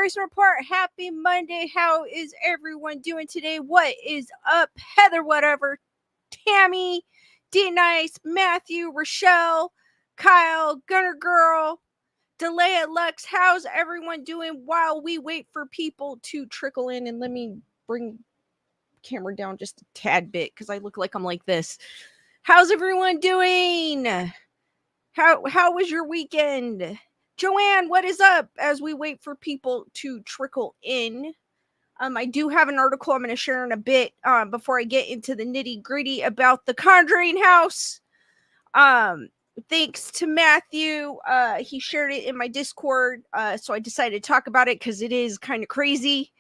Grayson Report. Happy Monday. How is everyone doing today? What is up? Heather, whatever, Tammy, D Nice, Matthew, Rochelle, Kyle, Gunner Girl, Delay at Lux. How's everyone doing while we wait for people to trickle in? And let me bring camera down just a tad bit because I look like I'm like this. How's everyone doing? How was your weekend? Joanne, what is up as we wait for people to trickle in? I do have an article I'm going to share in a bit before I get into the nitty gritty about the Conjuring House. Thanks to Matthew. He shared it in my Discord, so I decided to talk about it because it is kind of crazy.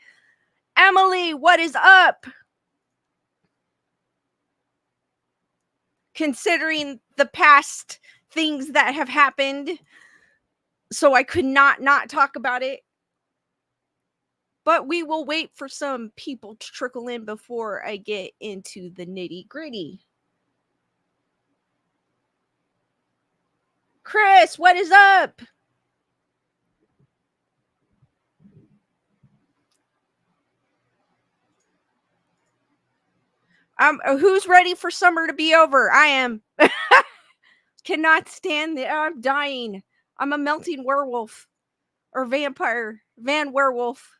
Emily, what is up? Considering the past things that have happened, so I could not talk about it. But we will wait for some people to trickle in before I get into the nitty gritty. Chris, what is up? Who's ready for summer to be over? I am. Cannot stand it. I'm dying. I'm a melting werewolf. Or vampire. Van werewolf.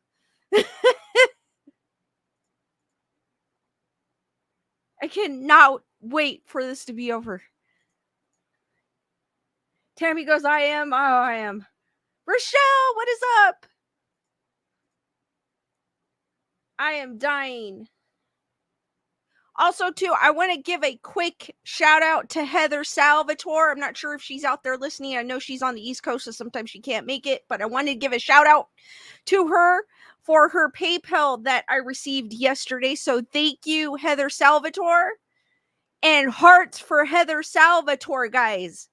I cannot wait for this to be over. Tammy goes, I am. Oh, I am. Rochelle, what is up? I am dying. Also, too, I want to give a quick shout out to Heather Salvatore. I'm not sure if she's out there listening. I know she's on the East Coast, so sometimes she can't make it. But I wanted to give a shout out to her for her PayPal that I received yesterday. So thank you, Heather Salvatore. And hearts for Heather Salvatore, guys.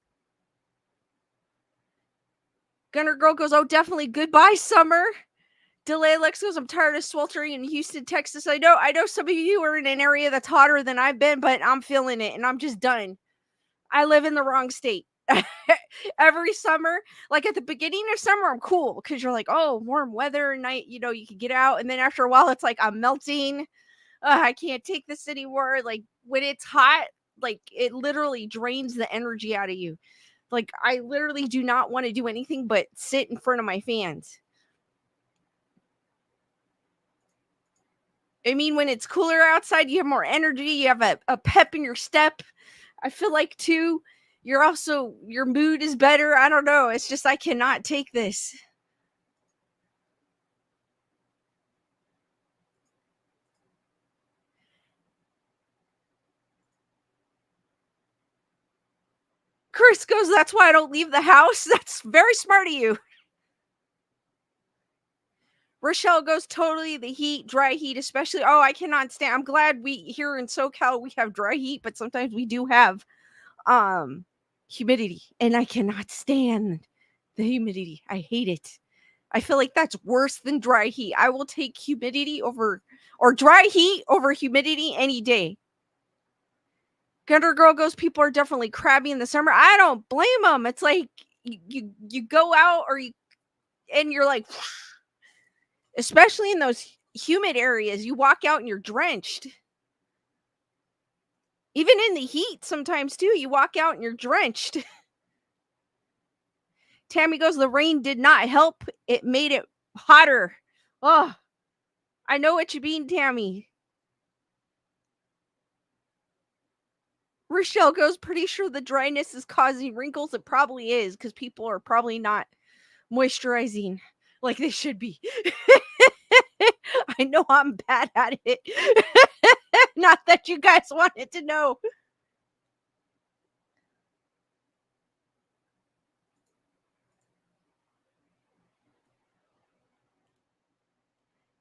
Gunner Girl goes, oh, definitely goodbye, summer. Delay Lex goes, I'm tired of sweltering in Houston, Texas. I know some of you are in an area that's hotter than I've been, but I'm feeling it and I'm just done. I live in the wrong state. Every summer, like at the beginning of summer, I'm cool because you're like, oh, warm weather, night, you can get out. And then after a while, it's like I'm melting. I can't take this anymore. Like when it's hot, like it literally drains the energy out of you. Like I literally do not want to do anything but sit in front of my fans. I mean, when it's cooler outside, you have more energy. You have a pep in your step. I feel like, too, your mood is better. I don't know. It's just I cannot take this. Chris goes, that's why I don't leave the house. That's very smart of you. Rochelle goes, totally the heat, dry heat, especially. Oh, I cannot stand. I'm glad we here in SoCal we have dry heat, but sometimes we do have humidity, and I cannot stand the humidity. I hate it. I feel like that's worse than dry heat. I will take humidity or dry heat over humidity any day. Gunner Girl goes, people are definitely crabby in the summer. I don't blame them. It's like you go out and you're like, especially in those humid areas, you walk out and you're drenched. Even in the heat sometimes too, you walk out and you're drenched. Tammy goes, the rain did not help. It made it hotter. Oh, I know what you mean, Tammy. Rochelle goes, pretty sure the dryness is causing wrinkles. It probably is because people are probably not moisturizing like they should be. I know I'm bad at it. Not that you guys wanted to know.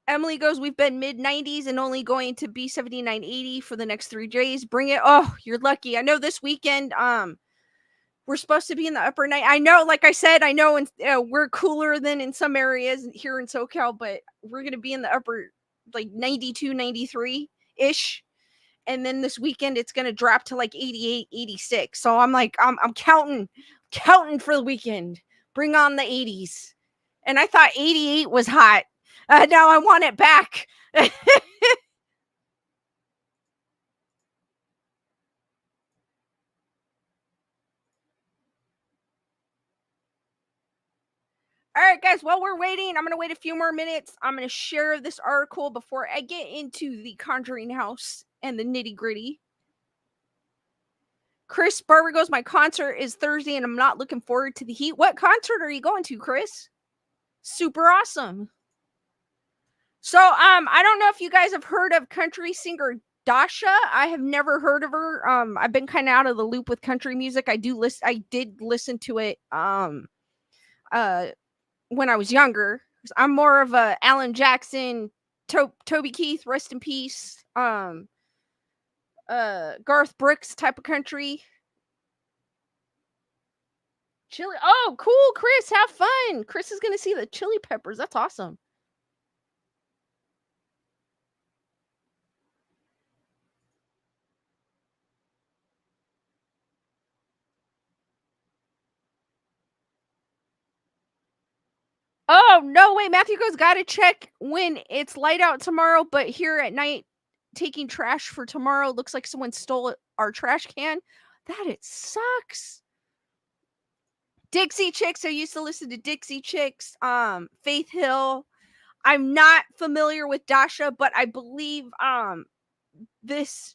Emily goes, we've been mid-90s and only going to be 79-80 for the next 3 days. Bring it. Oh, you're lucky. I know this weekend, we're supposed to be in the upper night. I know, like I said, I know we're cooler than in some areas here in SoCal, but we're going to be in the upper, like 92, 93-ish. And then this weekend, it's going to drop to like 88, 86. So I'm like, I'm counting for the weekend. Bring on the 80s. And I thought 88 was hot. Now I want it back. All right, guys, while we're waiting, I'm going to wait a few more minutes. I'm going to share this article before I get into the Conjuring House and the nitty gritty. Chris Barber goes, my concert is Thursday and I'm not looking forward to the heat. What concert are you going to, Chris? Super awesome. So, I don't know if you guys have heard of country singer Dasha. I have never heard of her. I've been kind of out of the loop with country music. I did listen to it, uh, when I was younger. I'm more of a Alan Jackson, Toby Keith, rest in peace. Garth Brooks type of country. Chili. Oh, cool, Chris. Have fun. Chris is gonna see the Chili Peppers. That's awesome. Oh no, wait. Matthew goes, gotta check when it's light out tomorrow, but here at night, taking trash for tomorrow. Looks like someone stole our trash can. That it sucks. Dixie Chicks. I used to listen to Dixie Chicks. Faith Hill. I'm not familiar with Dasha, but I believe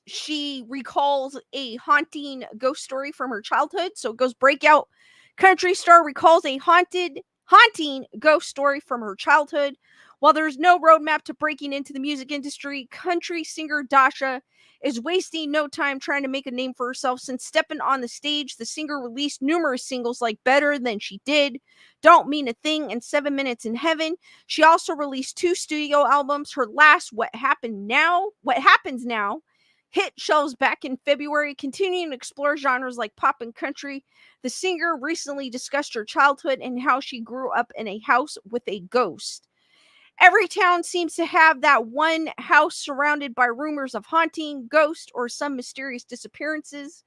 she recalls a haunting ghost story from her childhood. So it goes, breakout country star recalls a haunting ghost story from her childhood. While there's no roadmap to breaking into the music industry, country singer Dasha is wasting no time trying to make a name for herself. Since stepping on the stage, the singer released numerous singles like Better Than She Did, Don't Mean a Thing, and 7 Minutes in Heaven. She also released 2 studio albums. Her last, What Happens Now, hit shelves back in February. Continuing to explore genres like pop and country, the singer recently discussed her childhood and how she grew up in a house with a ghost. Every town seems to have that one house surrounded by rumors of haunting, ghost, or some mysterious disappearances.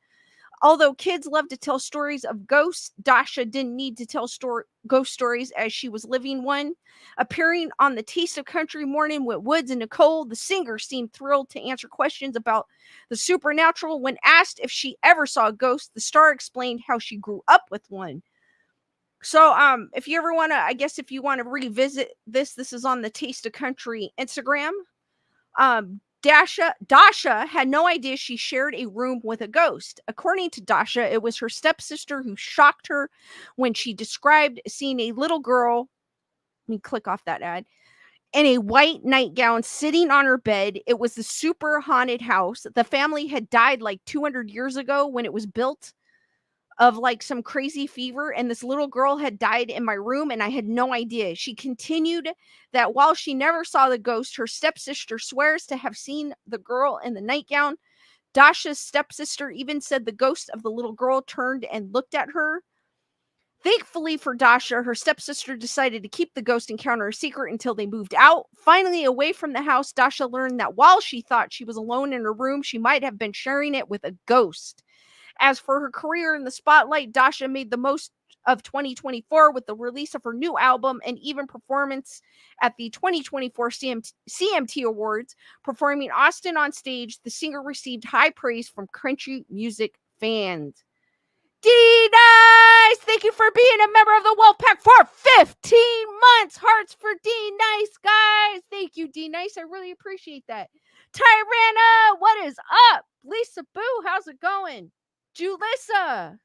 Although kids love to tell stories of ghosts, Dasha didn't need to tell ghost stories as she was living one. Appearing on the Taste of Country Morning with Woods and Nicole, the singer seemed thrilled to answer questions about the supernatural. When asked if she ever saw a ghost, the star explained how she grew up with one. So, if you ever want to, I guess if you want to revisit this is on the Taste of Country Instagram. Dasha had no idea she shared a room with a ghost. According to Dasha, it was her stepsister who shocked her when she described seeing a little girl. Let me click off that ad. In a white nightgown sitting on her bed. It was the super haunted house. The family had died like 200 years ago when it was built, of like some crazy fever, and this little girl had died in my room and I had no idea. She continued that while she never saw the ghost, her stepsister swears to have seen the girl in the nightgown. Dasha's stepsister even said the ghost of the little girl turned and looked at her. Thankfully for Dasha, her stepsister decided to keep the ghost encounter a secret until they moved out. Finally, away from the house, Dasha learned that while she thought she was alone in her room, she might have been sharing it with a ghost. As for her career in the spotlight, Dasha made the most of 2024 with the release of her new album and even performance at the 2024 CMT Awards. Performing Austin on stage, the singer received high praise from country music fans. D-Nice! Thank you for being a member of the Wolfpack for 15 months. Hearts for D-Nice, guys. Thank you, D-Nice. I really appreciate that. Tyrana, what is up? Lisa Boo, how's it going? Julissa.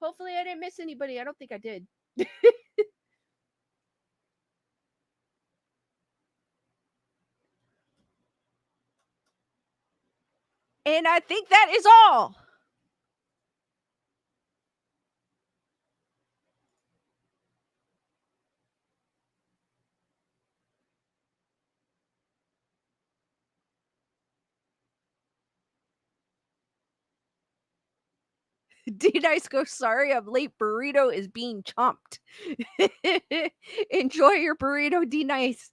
Hopefully I didn't miss anybody. I don't think I did. And I think that is all. D-Nice goes, sorry, I'm late. Burrito is being chomped. Enjoy your burrito, D-Nice.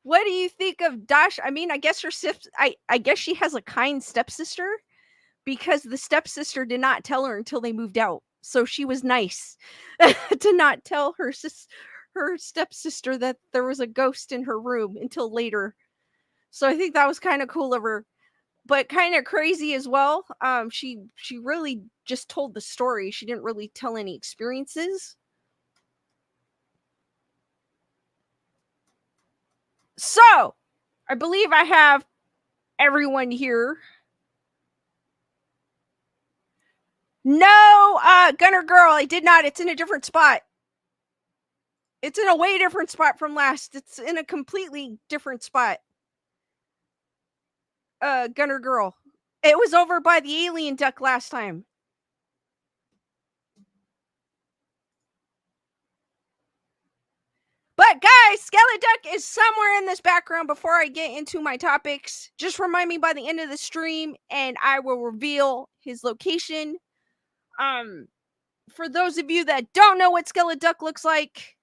What do you think of Dash? I mean, I guess her I guess she has a kind stepsister, because the stepsister did not tell her until they moved out. So she was nice to not tell her stepsister that there was a ghost in her room until later. So I think that was kind of cool of her, but kind of crazy as well. She really just told the story. She didn't really tell any experiences. So I believe I have everyone here. No, Gunner Girl, I did not. It's in a different spot. It's in a way different spot from last. It's in a completely different spot. Gunner Girl. It was over by the alien duck last time. But guys, Skeleton Duck is somewhere in this background before I get into my topics. Just remind me by the end of the stream and I will reveal his location. For those of you that don't know what Skeleton Duck looks like,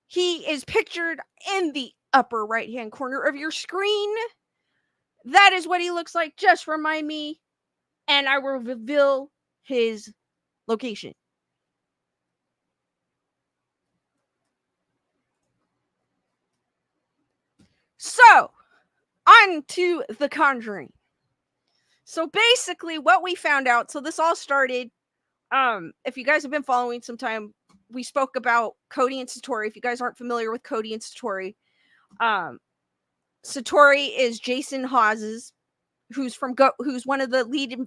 he is pictured in the upper right-hand corner of your screen. That is what he looks like. Just remind me and I will reveal his location. So, on to The Conjuring. So basically what we found out, so this all started, if you guys have been following some time, we spoke about Cody and Satori. If you guys aren't familiar with Cody and Satori, Satori is Jason Hawes's, who's one of the lead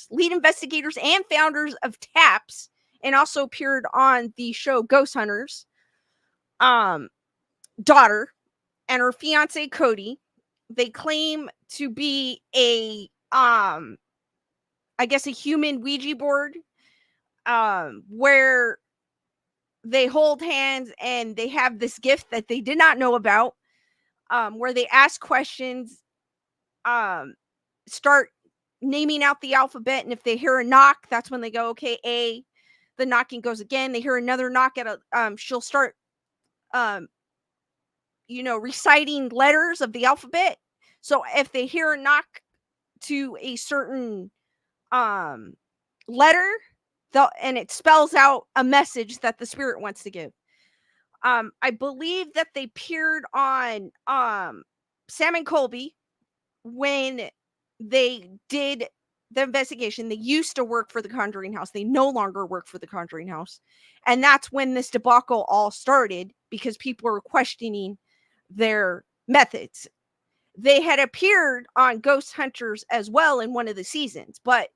investigators and founders of TAPS, and also appeared on the show Ghost Hunters. Daughter and her fiance Cody, they claim to be a I guess a human Ouija board, where they hold hands and they have this gift that they did not know about, where they ask questions, start naming out the alphabet, and if they hear a knock, that's when they go, okay, A. The knocking goes again. They hear another knock at a, she'll start, reciting letters of the alphabet. So if they hear a knock to a certain letter, and it spells out a message that the spirit wants to give. I believe that they appeared on Sam and Colby when they did the investigation. They used to work for the Conjuring House. They no longer work for the Conjuring House. And that's when this debacle all started, because people were questioning their methods. They had appeared on Ghost Hunters as well in one of the seasons, but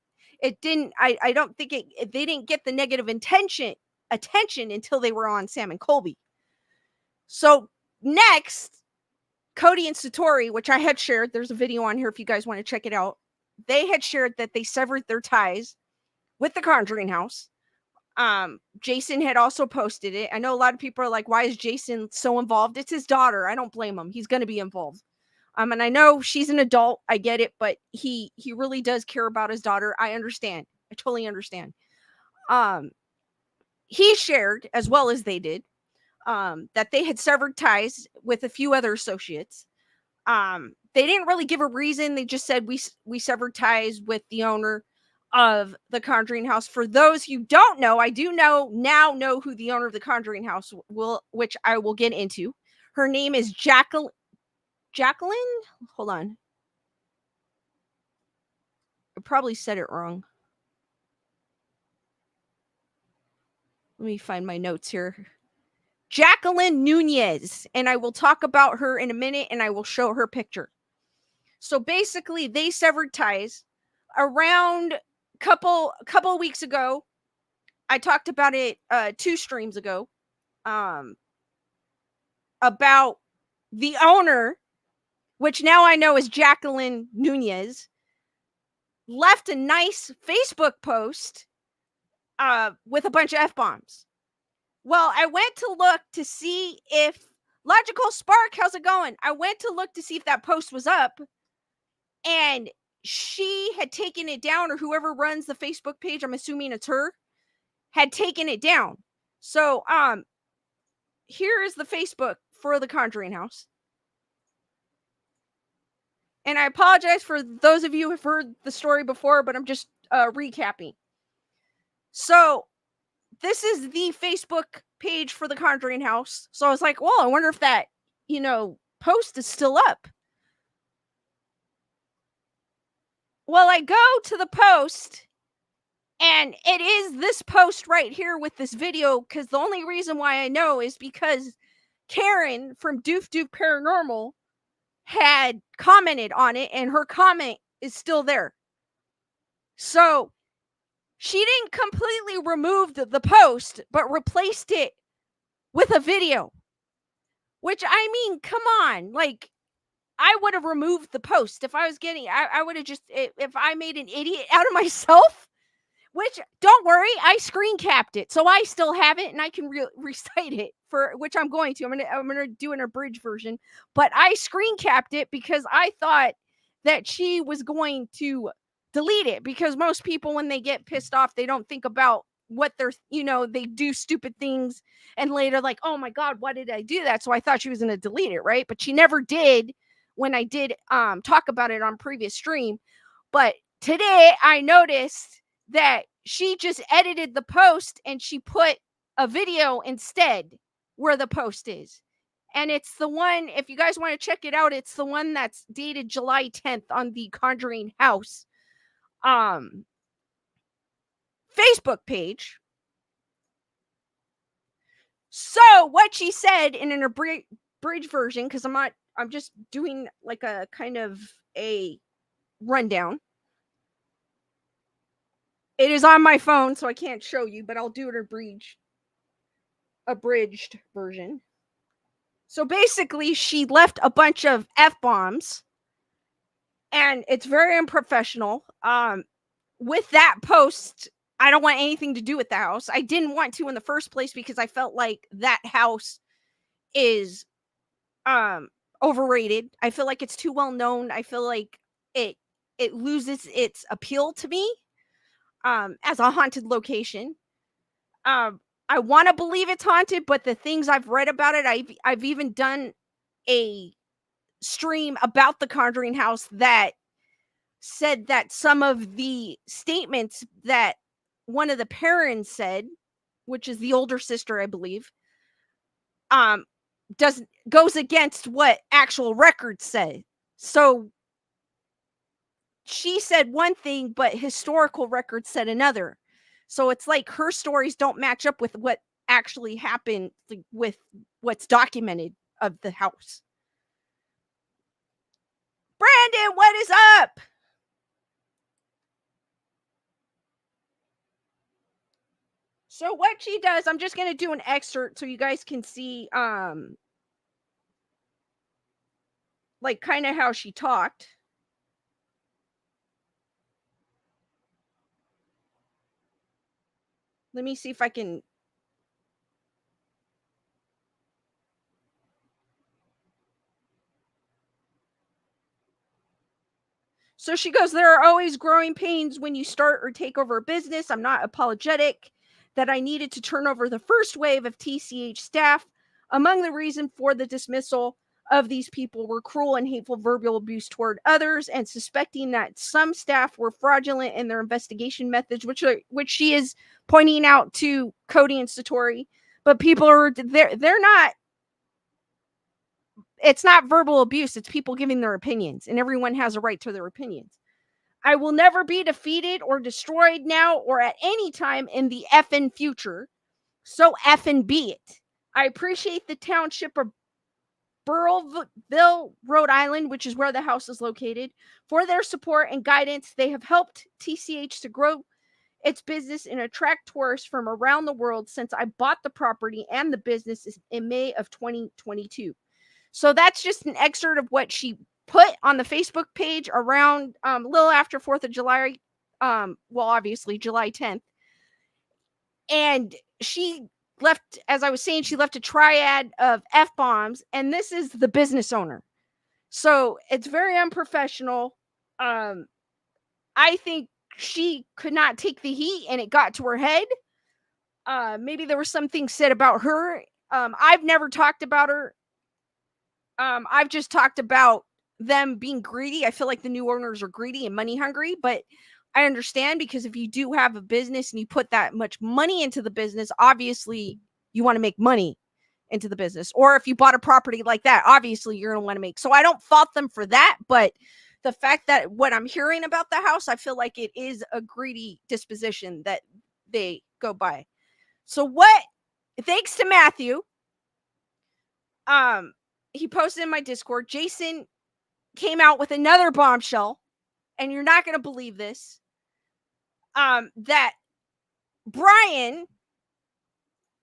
it didn't, I don't think they didn't get the negative attention until they were on Sam and Colby. So next, Cody and Satori, which I had shared, there's a video on here if you guys want to check it out. They had shared that they severed their ties with the Conjuring House. Jason had also posted it. I know a lot of people are like, why is Jason so involved? It's his daughter. I don't blame him. He's going to be involved. And I know she's an adult. I get it, but he really does care about his daughter. I understand. I totally understand. He shared, as well as they did, that they had severed ties with a few other associates. They didn't really give a reason. They just said we severed ties with the owner of the Conjuring House. For those who don't know, I do know who the owner of the Conjuring House which I will get into. Her name is Jacqueline. Hold on. I probably said it wrong. Let me find my notes here. Jacqueline Nunez. And I will talk about her in a minute, and I will show her picture. So basically, they severed ties around couple weeks ago. I talked about it 2 streams ago. About the owner, which now I know is Jacqueline Nunez, left a nice Facebook post with a bunch of F-bombs. Well, I went to look to see if Logical Spark, how's it going? I went to look to see if that post was up, and she had taken it down, or whoever runs the Facebook page, I'm assuming it's her, had taken it down. So, here is the Facebook for the Conjuring House. And I apologize for those of you who have heard the story before, but I'm just recapping. So this is the Facebook page for the Conjuring House. So I was like, well, I wonder if that, post is still up. Well, I go to the post, and it is this post right here with this video, because the only reason why I know is because Karen from Doof Doof Paranormal had commented on it, and her comment is still there. So she didn't completely remove the post, but replaced it with a video. Which, I mean, come on. Like, I would have removed the post if I was getting, I would have just, if I made an idiot out of myself, which, don't worry, I screen capped it. So I still have it, and I can recite it, for which I'm going to. I'm gonna do an abridged version. But I screen capped it because I thought that she was going to delete it, because most people, when they get pissed off, they don't think about what they're, they do stupid things, and later, like, oh my God, why did I do that? So I thought she was going to delete it, right? But she never did when I did talk about it on previous stream. But today I noticed that she just edited the post, and she put a video instead where the post is. And it's the one, if you guys want to check it out, it's the one that's dated July 10th on the Conjuring House Facebook page. So what she said in an abridged version, because I'm just doing like a kind of a rundown. It is on my phone, so I can't show you, but I'll do an abridged version. So basically, she left a bunch of F-bombs, and it's very unprofessional. With that post, I don't want anything to do with the house. I didn't want to in the first place, because I felt like that house is overrated. I feel like it's too well known. I feel like it loses its appeal to me as a haunted location. I want to believe it's haunted, but the things I've read about it, I've even done a stream about the Conjuring House that said that some of the statements that one of the parents said, which is the older sister, I believe, goes against what actual records say. So she said one thing, but historical records said another. So it's like her stories don't match up with what actually happened, like, with what's documented of the house. Brandon, what is up? So what she does, I'm just going to do an excerpt so you guys can see like kind of how she talked. Let me see if I can. So she goes, there are always growing pains when you start or take over a business. I'm not apologetic that I needed to turn over the first wave of TCH staff. Among the reason for the dismissal of these people were cruel and hateful verbal abuse toward others, and suspecting that some staff were fraudulent in their investigation methods, which she is pointing out to Cody and Satori. But people are, they're not, it's not verbal abuse. It's people giving their opinions, and everyone has a right to their opinions. I will never be defeated or destroyed now or at any time in the effing future. So effing be it. I appreciate the township of Burrillville, Rhode Island, which is where the house is located, for their support and guidance. They have helped TCH to grow its business and attract tourists from around the world since I bought the property and the business in May of 2022. So that's just an excerpt of what she put on the Facebook page around a little after 4th of July. Well, obviously July 10th. And she left, as I was saying, she left a triad of F-bombs, and this is the business owner. So it's very unprofessional. I think she could not take the heat, and it got to her head. Maybe there was something said about her. I've never talked about her. I've just talked about them being greedy. I feel like the new owners are greedy and money hungry, but I understand, because if you do have a business and you put that much money into the business, obviously you want to make money into the business. Or if you bought a property like that, obviously you're going to want to make. So I don't fault them for that, but the fact that what I'm hearing about the house, I feel like it is a greedy disposition that they go by. So what, thanks to Matthew, he posted in my Discord, Jason came out with another bombshell, and you're not going to believe this, that Brian,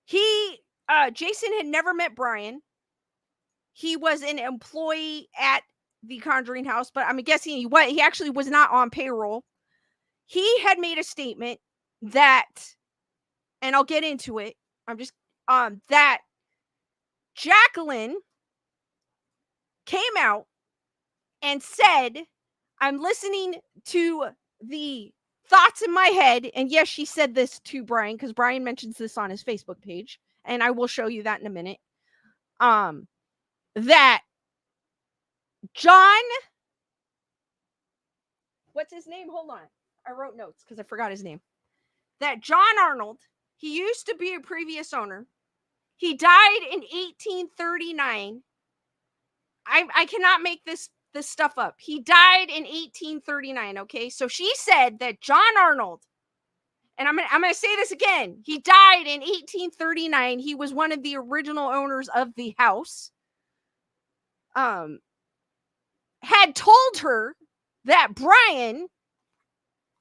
Jason had never met Brian. He was an employee at the Conjuring House, but I'm guessing he actually was not on payroll. He had made a statement that, and I'll get into it, that Jacqueline came out and said, I'm listening to the thoughts in my head. And yes, she said this to Brian, because Brian mentions this on his Facebook page, and I will show you that in a minute. That John, what's his name? Hold on. I wrote notes because I forgot his name. That John Arnold, he used to be a previous owner. He died in 1839. I cannot make this stuff up. He died in 1839, okay? So she said that John Arnold, and I'm going to say this again. He died in 1839. He was one of the original owners of the house. Had told her that Brian,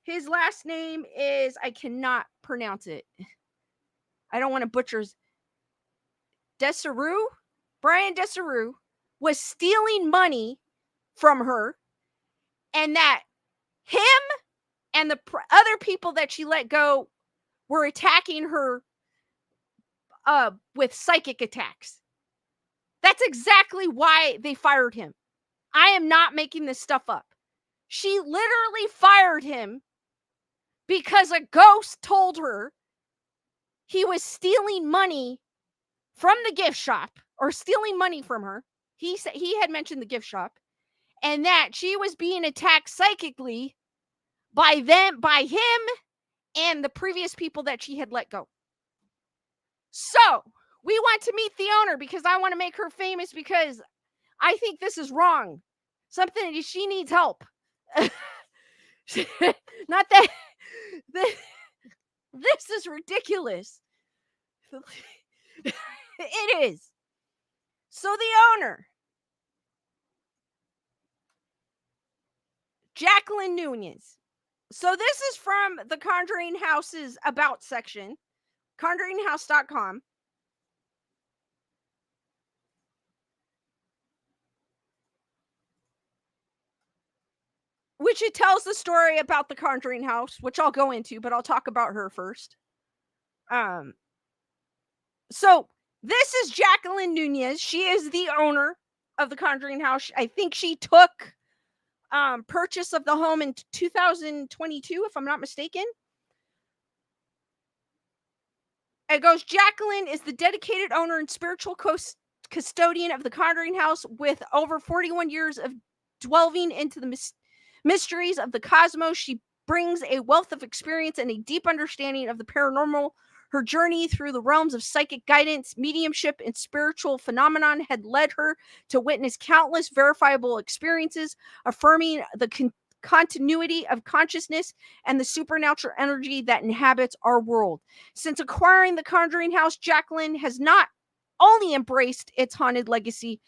his last name is, I cannot pronounce it. I don't want to butcher. Dansereau? Brian Dansereau was stealing money from her, and that him and the other people that she let go were attacking her with psychic attacks. That's exactly why they fired him. I am not making this stuff up. She literally fired him because a ghost told her he was stealing money from the gift shop, or stealing money from her. He said he had mentioned the gift shop, and that she was being attacked psychically by him and the previous people that she had let go. So we want to meet the owner because I want to make her famous, because I think this is wrong. Something, she needs help. Not that this is ridiculous. It is. So the owner, Jacqueline Nunez. So this is from the Conjuring House's About section, conjuringhouse.com. Which it tells the story about the Conjuring House, which I'll go into, but I'll talk about her first. So this is Jacqueline Nunez. She is the owner of the Conjuring House. I think she took purchase of the home in 2022, if I'm not mistaken. It goes, Jacqueline is the dedicated owner and spiritual custodian of the Conjuring House, with over 41 years of delving into the mysteries of the cosmos. She brings a wealth of experience and a deep understanding of the paranormal. Her journey through the realms of psychic guidance, mediumship, and spiritual phenomenon had led her to witness countless verifiable experiences, affirming the continuity of consciousness and the supernatural energy that inhabits our world. Since acquiring the Conjuring House, Jacqueline has not only embraced its haunted legacy,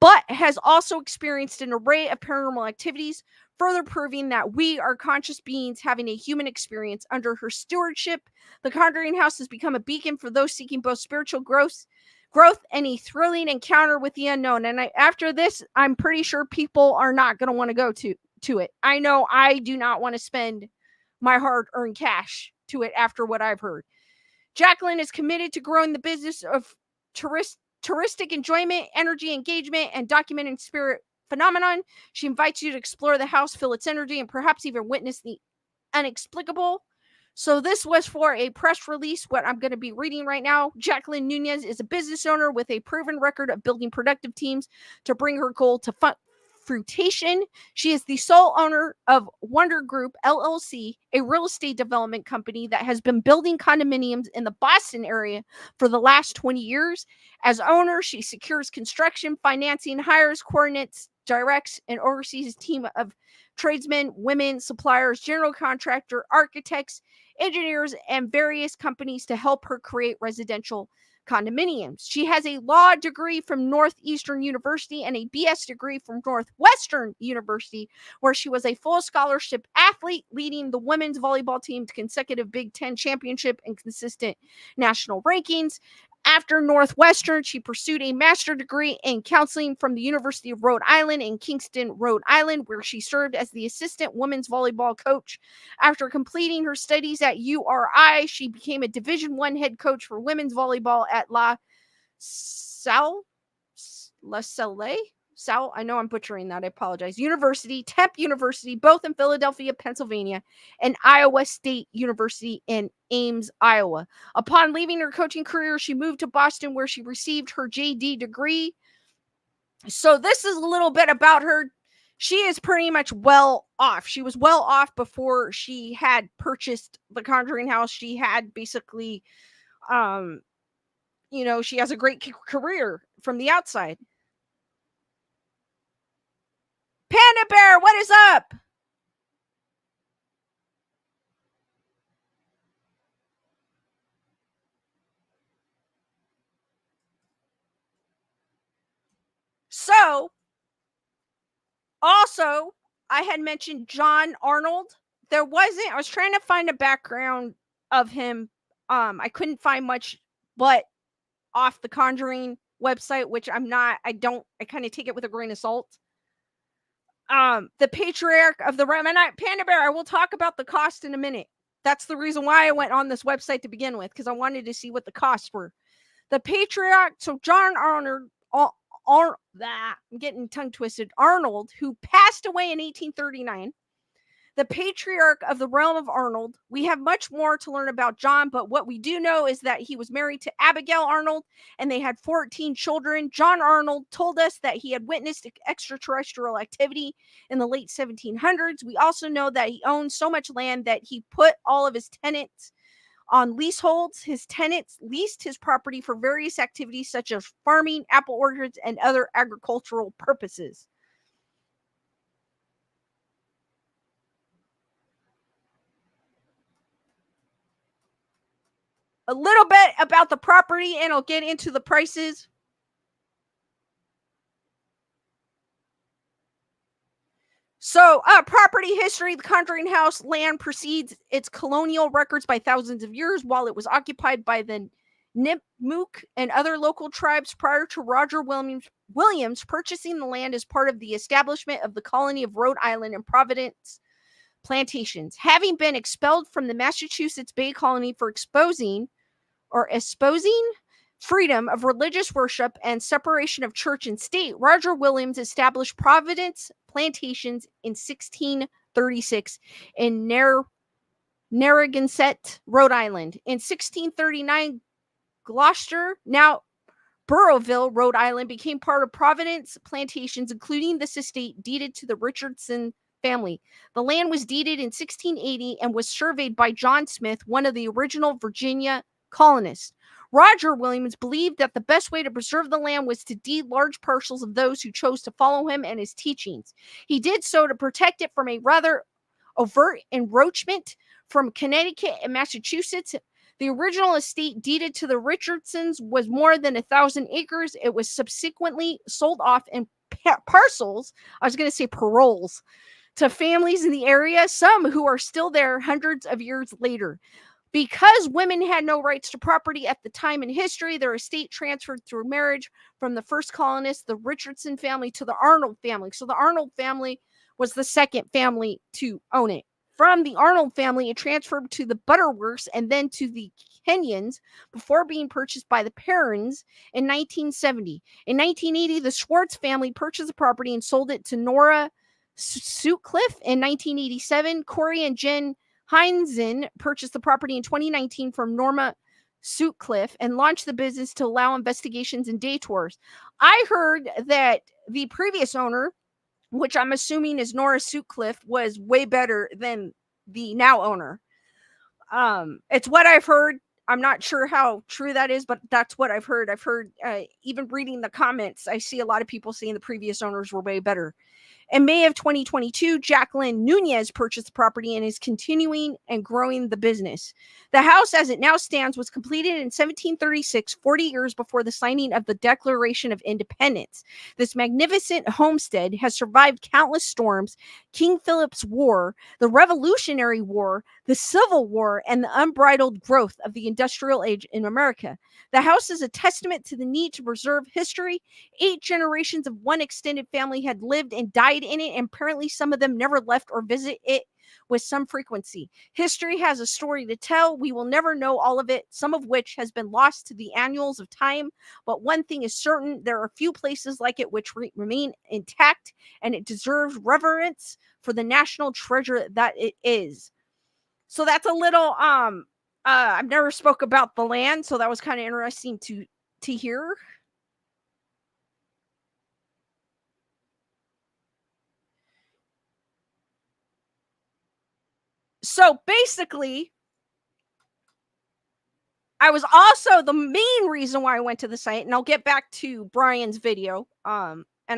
but has also experienced an array of paranormal activities, further proving that we are conscious beings having a human experience. Under her stewardship, the Conjuring House has become a beacon for those seeking both spiritual growth and a thrilling encounter with the unknown. And after this, I'm pretty sure people are not going to want to go to it. I know I do not want to spend my hard-earned cash to it after what I've heard. Jacqueline is committed to growing the business of touristic enjoyment, energy engagement, and documenting spirit phenomenon. She invites you to explore the house, feel its energy, and perhaps even witness the unexplicable. So this was for a press release, what I'm going to be reading right now. Jacqueline Nunez is a business owner with a proven record of building productive teams to bring her goal to fruitation. She is the sole owner of Wonder Group LLC, a real estate development company that has been building condominiums in the Boston area for the last 20 years. As owner, she secures construction, financing, hires, coordinates, directs, and oversees a team of tradesmen, women, suppliers, general contractor, architects, engineers, and various companies to help her create residential condominiums. She has a law degree from Northeastern University and a BS degree from Northwestern University, where she was a full scholarship athlete, leading the women's volleyball team to consecutive Big Ten championship and consistent national rankings. After Northwestern, she pursued a master's degree in counseling from the University of Rhode Island in Kingston, Rhode Island, where she served as the assistant women's volleyball coach. After completing her studies at URI, she became a Division I head coach for women's volleyball at La Salle, I know I'm butchering that, I apologize, University, Temp University, both in Philadelphia, Pennsylvania, and Iowa State University in Ames, Iowa. Upon leaving her coaching career, she moved to Boston, where she received her JD degree. So this is a little bit about her. She is pretty much well off. She was well off before she had purchased the Conjuring House. She had basically, she has a great career from the outside. Panda Bear, what is up? So, also, I had mentioned John Arnold. I was trying to find a background of him. I couldn't find much, but off the Conjuring website, which I kind of take it with a grain of salt. The patriarch of the realm, and Panda Bear, I will talk about the cost in a minute. That's the reason why I went on this website to begin with, because I wanted to see what the costs were. The patriarch, so John Arnold, I'm getting tongue twisted, Arnold, who passed away in 1839, the patriarch of the realm of Arnold. We have much more to learn about John, but what we do know is that he was married to Abigail Arnold, and they had 14 children. John Arnold told us that he had witnessed extraterrestrial activity in the late 1700s. We also know that he owned so much land that he put all of his tenants on leaseholds. His tenants leased his property for various activities such as farming, apple orchards, and other agricultural purposes. A little bit about the property, and I'll get into the prices. So, property history. The Conjuring House land precedes its colonial records by thousands of years, while it was occupied by the Nipmuc and other local tribes prior to Roger Williams purchasing the land as part of the establishment of the colony of Rhode Island and Providence plantations. Having been expelled from the Massachusetts Bay Colony for espousing freedom of religious worship and separation of church and state, Roger Williams established Providence plantations in 1636 in Narragansett, Rhode Island. In 1639, Gloucester, now Burrowville, Rhode Island, became part of Providence plantations, including this estate deeded to the Richardson family. The land was deeded in 1680 and was surveyed by John Smith, one of the original Virginia colonists. Roger Williams believed that the best way to preserve the land was to deed large parcels of those who chose to follow him and his teachings. He did so to protect it from a rather overt encroachment from Connecticut and Massachusetts. The original estate deeded to the Richardsons was more than 1,000 acres. It was subsequently sold off in parcels, I was going to say paroles, to families in the area, some who are still there hundreds of years later. Because women had no rights to property at the time in history, their estate transferred through marriage from the first colonists, the Richardson family, to the Arnold family. So the Arnold family was the second family to own it. From the Arnold family, it transferred to the Butterworths and then to the Kenyons before being purchased by the Perrins in 1970. In 1980, the Schwartz family purchased the property and sold it to Nora Sutcliffe in 1987. Corey and Jen Heinzen purchased the property in 2019 from Norma Sutcliffe and launched the business to allow investigations and day tours. I heard that the previous owner which I'm assuming is Nora Sutcliffe, was way better than the now owner. It's what I've heard. I'm not sure how true that is, but that's what I've heard. I've heard, even reading the comments, I see a lot of people saying the previous owners were way better. In May of 2022, Jacqueline Nunez purchased the property and is continuing and growing the business. The house, as it now stands, was completed in 1736, 40 years before the signing of the Declaration of Independence. This magnificent homestead has survived countless storms, King Philip's War, the Revolutionary War, the Civil War, and the unbridled growth of the industrial age in America. The house is a testament to the need to preserve history. 8 generations of one extended family had lived and died in it, and apparently some of them never left or visit it with some frequency. History has a story to tell. We will never know all of it, some of which has been lost to the annals of time. But one thing is certain, there are few places like it which remain intact, and it deserves reverence for the national treasure that it is. So that's a little, I've never spoke about the land, so that was kind of interesting to hear. So basically, I was also the main reason why I went to the site, and I'll get back to Brian's video. And I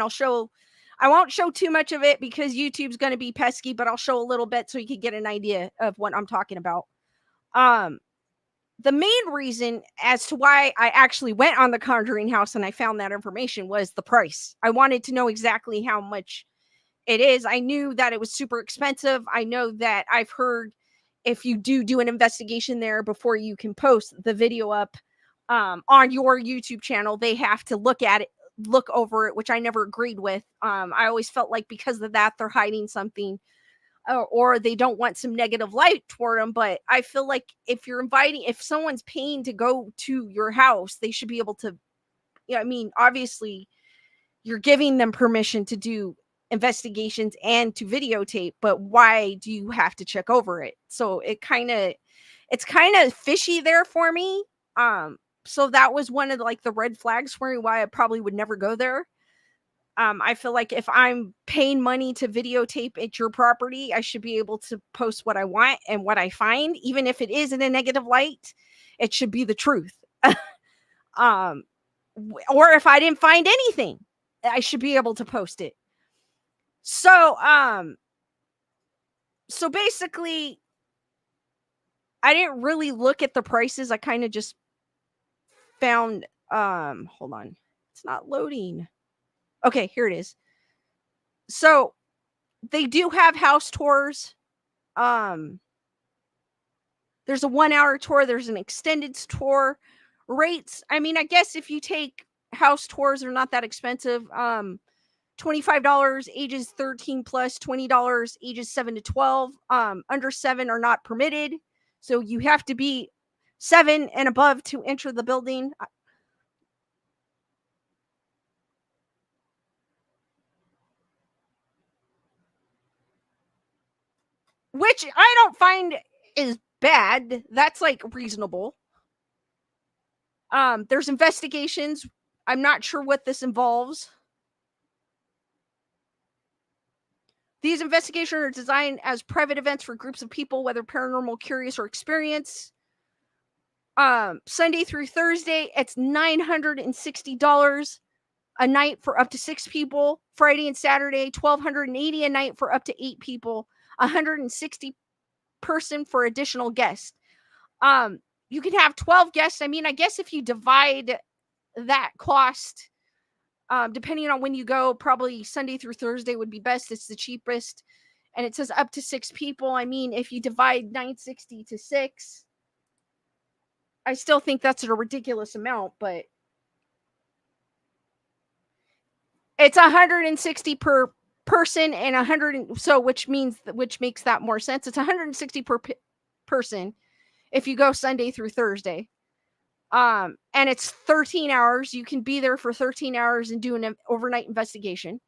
won't show too much of it because YouTube's going to be pesky, but I'll show a little bit so you can get an idea of what I'm talking about. The main reason as to why I actually went on the Conjuring House and I found that information was the price. I wanted to know exactly how much it is. I knew that it was super expensive. I know that I've heard if you do an investigation there before you can post the video up on your YouTube channel, they have to look at it, look over it, which I never agreed with. I always felt like because of that, they're hiding something, or they don't want some negative light toward them. But I feel like if someone's paying to go to your house, they should be able to, I mean, obviously you're giving them permission to do investigations and to videotape, but why do you have to check over it? So it's kind of fishy there for me. So that was one of the red flags for me, why I probably would never go there. I feel like if I'm paying money to videotape at your property, I should be able to post what I want and what I find, even if it is in a negative light. It should be the truth. Or if I didn't find anything, I should be able to post it. So basically, I didn't really look at the prices. I kind of just found, hold on, it's not loading. Okay, here it is. So they do have house tours. There's a 1-hour tour. There's an extended tour. Rates, I mean, I guess if you take house tours, they're not that expensive. $25 ages 13 plus, $20 ages 7 to 12. Under 7 are not permitted. So you have to be 7 and above to enter the building. Which I don't find is bad. That's reasonable. There's investigations. I'm not sure what this involves. These investigations are designed as private events for groups of people, whether paranormal, curious, or experienced. Sunday through Thursday, it's $960 a night for up to 6 people. Friday and Saturday, $1,280 a night for up to 8 people. 160 person for additional guests. You can have 12 guests. I mean, I guess if you divide that cost, depending on when you go, probably Sunday through Thursday would be best. It's the cheapest. And it says up to 6 people. I mean, if you divide 960 to 6, I still think that's a ridiculous amount, but it's 160 per person and 100. So which makes that more sense. It's 160 per person if you go Sunday through Thursday. And it's 13 hours. You can be there for 13 hours and do an overnight investigation.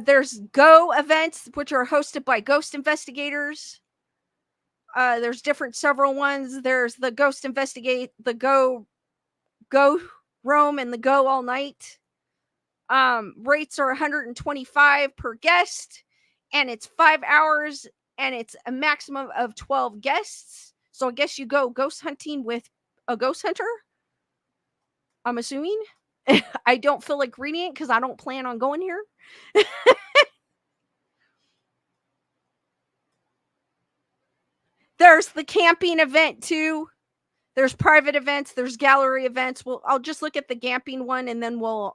There's Go events, which are hosted by ghost investigators. There's several ones. There's the Go go roam and the go all night. Rates are 125 per guest, and it's 5 hours, and it's a maximum of 12 guests. So I guess you go ghost hunting with a ghost hunter, I'm assuming. I don't feel like reading it because I don't plan on going here. There's the camping event too. There's private events, there's gallery events. I'll just look at the camping one, and then we'll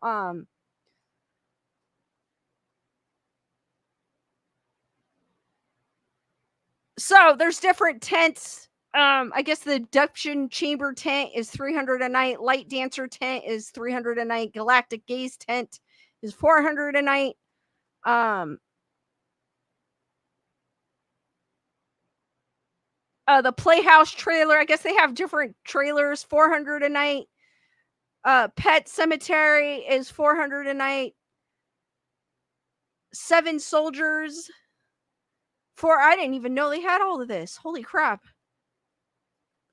so there's different tents. I guess the abduction chamber tent is 300 a night. Light dancer tent is 300 a night. Galactic gaze tent is 400 a night. The playhouse trailer, I guess they have different trailers, 400 a night. Pet cemetery is 400 a night. Seven soldiers. I didn't even know they had all of this. Holy crap.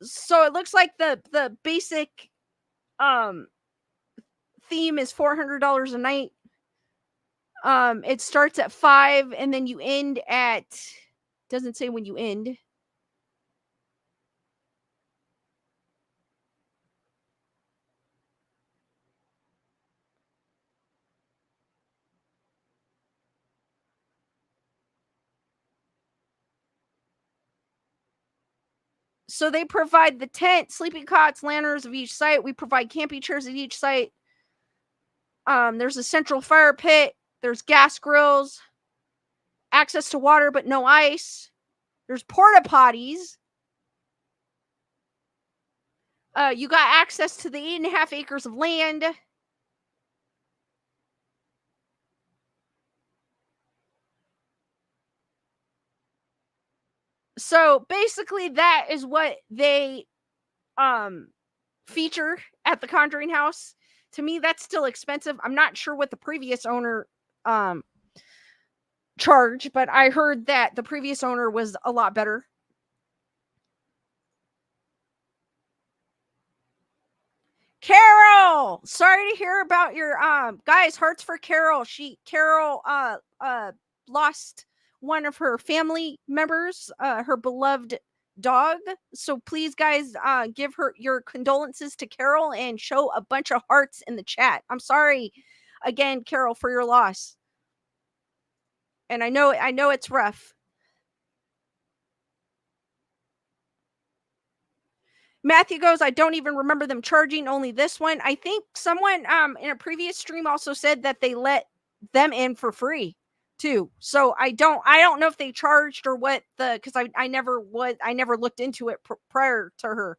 So it looks like the basic theme is $400 a night. It starts at 5 and then you end at, doesn't say when you end. So they provide the tent, sleeping cots, lanterns of each site. We provide camping chairs at each site. There's a central fire pit. There's gas grills. Access to water, but no ice. There's porta potties. You got access to the 8.5 acres of land. So basically that is what they feature at the Conjuring House. To me, that's still expensive. I'm not sure what the previous owner charged, but I heard that the previous owner was a lot better. Carol, sorry to hear about your guys, hearts for Carol. Carol lost one of her family members, her beloved dog. So please guys, give her your condolences to Carol and show a bunch of hearts in the chat. I'm sorry again, Carol, for your loss. And I know it's rough. Matthew goes, I don't even remember them charging only this one. I think someone in a previous stream also said that they let them in for free too. So I don't know if they charged or what, because I never looked into it prior to her.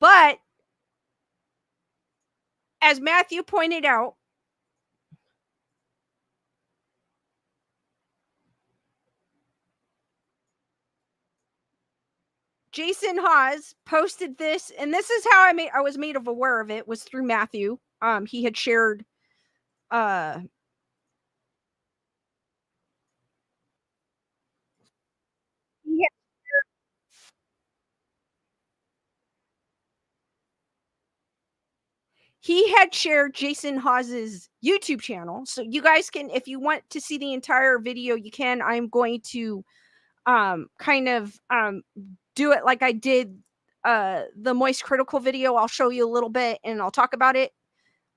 But as Matthew pointed out, Jason Hawes posted this, and this is how I was made aware of it, was through Matthew. He had shared he had shared Jason Hawes's YouTube channel. So you guys can, if you want to see the entire video, you can. I'm going to kind of do it like I did the Moist Critical video. I'll show you a little bit and I'll talk about it.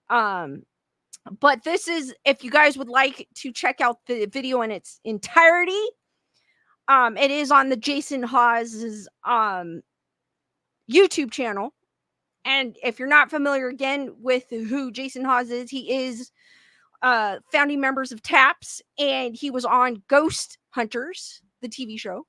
But this is, if you guys would like to check out the video in its entirety, it is on the Jason Hawes's YouTube channel. And if you're not familiar again with who Jason Hawes is, he is founding members of TAPS, and he was on Ghost Hunters, the TV show.